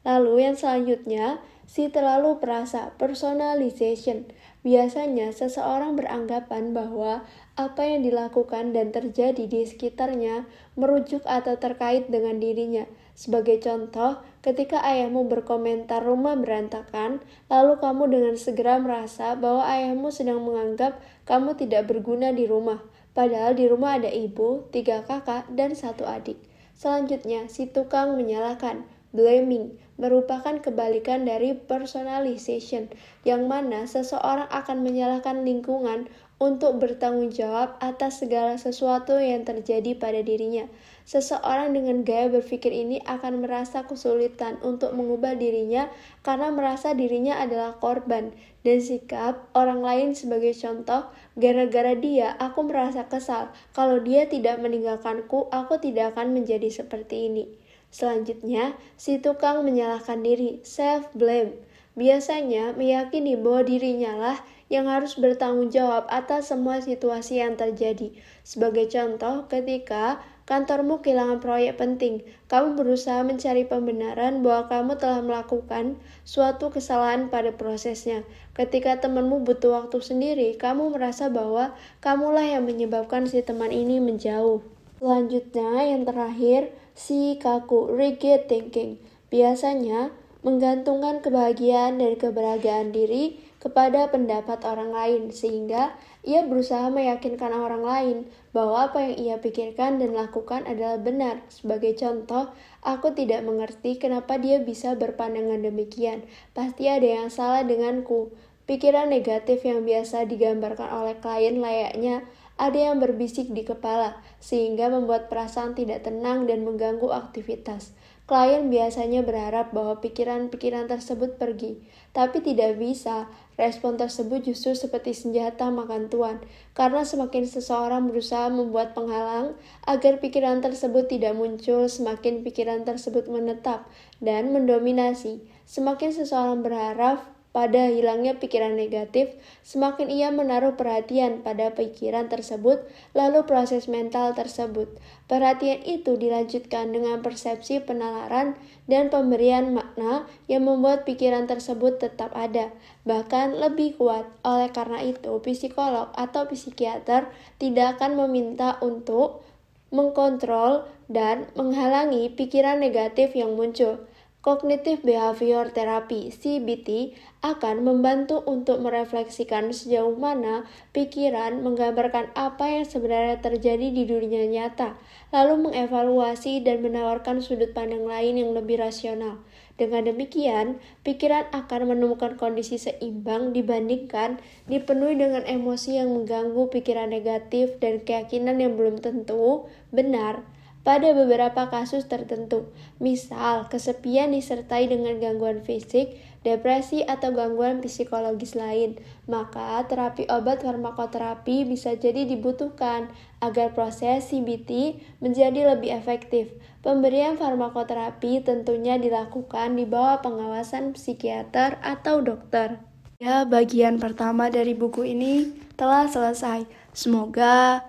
[SPEAKER 1] Lalu yang selanjutnya, si terlalu perasa, personalization. Biasanya seseorang beranggapan bahwa apa yang dilakukan dan terjadi di sekitarnya merujuk atau terkait dengan dirinya. Sebagai contoh, ketika ayahmu berkomentar rumah berantakan, lalu kamu dengan segera merasa bahwa ayahmu sedang menganggap kamu tidak berguna di rumah. Padahal di rumah ada ibu, 3 kakak, dan 1 adik. Selanjutnya, si tukang menyalahkan, blaming, merupakan kebalikan dari personalization, yang mana seseorang akan menyalahkan lingkungan untuk bertanggung jawab atas segala sesuatu yang terjadi pada dirinya. Seseorang dengan gaya berpikir ini akan merasa kesulitan untuk mengubah dirinya karena merasa dirinya adalah korban, dan sikap orang lain sebagai contoh, gara-gara dia aku merasa kesal, kalau dia tidak meninggalkanku, aku tidak akan menjadi seperti ini. Selanjutnya, si tukang menyalahkan diri, self-blame. Biasanya meyakini bahwa dirinya lah yang harus bertanggung jawab atas semua situasi yang terjadi. Sebagai contoh, ketika kantormu kehilangan proyek penting, kamu berusaha mencari pembenaran bahwa kamu telah melakukan suatu kesalahan pada prosesnya. Ketika temanmu butuh waktu sendiri, kamu merasa bahwa kamulah yang menyebabkan si teman ini menjauh. Selanjutnya, yang terakhir, si kaku, rigid thinking. Biasanya menggantungkan kebahagiaan dan keberagaman diri kepada pendapat orang lain, sehingga ia berusaha meyakinkan orang lain bahwa apa yang ia pikirkan dan lakukan adalah benar. Sebagai contoh, aku tidak mengerti kenapa dia bisa berpandangan demikian. Pasti ada yang salah denganku. Pikiran negatif yang biasa digambarkan oleh klien layaknya ada yang berbisik di kepala, sehingga membuat perasaan tidak tenang dan mengganggu aktivitas. Klien biasanya berharap bahwa pikiran-pikiran tersebut pergi, tapi tidak bisa. Respon tersebut justru seperti senjata makan tuan, karena semakin seseorang berusaha membuat penghalang agar pikiran tersebut tidak muncul, semakin pikiran tersebut menetap dan mendominasi. Semakin seseorang berharap pada hilangnya pikiran negatif, semakin ia menaruh perhatian pada pikiran tersebut, lalu proses mental tersebut. Perhatian itu dilanjutkan dengan persepsi penalaran dan pemberian makna yang membuat pikiran tersebut tetap ada, bahkan lebih kuat. Oleh karena itu, psikolog atau psikiater tidak akan meminta untuk mengkontrol dan menghalangi pikiran negatif yang muncul. Cognitive Behavior Therapy (CBT) akan membantu untuk merefleksikan sejauh mana pikiran menggambarkan apa yang sebenarnya terjadi di dunia nyata, lalu mengevaluasi dan menawarkan sudut pandang lain yang lebih rasional. Dengan demikian, pikiran akan menemukan kondisi seimbang dibandingkan dipenuhi dengan emosi yang mengganggu pikiran negatif dan keyakinan yang belum tentu benar. Pada beberapa kasus tertentu, misal kesepian disertai dengan gangguan fisik, depresi, atau gangguan psikologis lain, maka terapi obat farmakoterapi bisa jadi dibutuhkan agar proses CBT menjadi lebih efektif. Pemberian farmakoterapi tentunya dilakukan di bawah pengawasan psikiater atau dokter. Ya, bagian pertama dari buku ini telah selesai. Semoga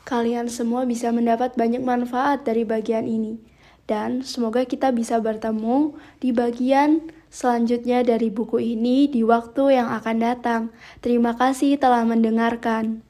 [SPEAKER 1] kalian semua bisa mendapat banyak manfaat dari bagian ini. Dan semoga kita bisa bertemu di bagian selanjutnya dari buku ini di waktu yang akan datang. Terima kasih telah mendengarkan.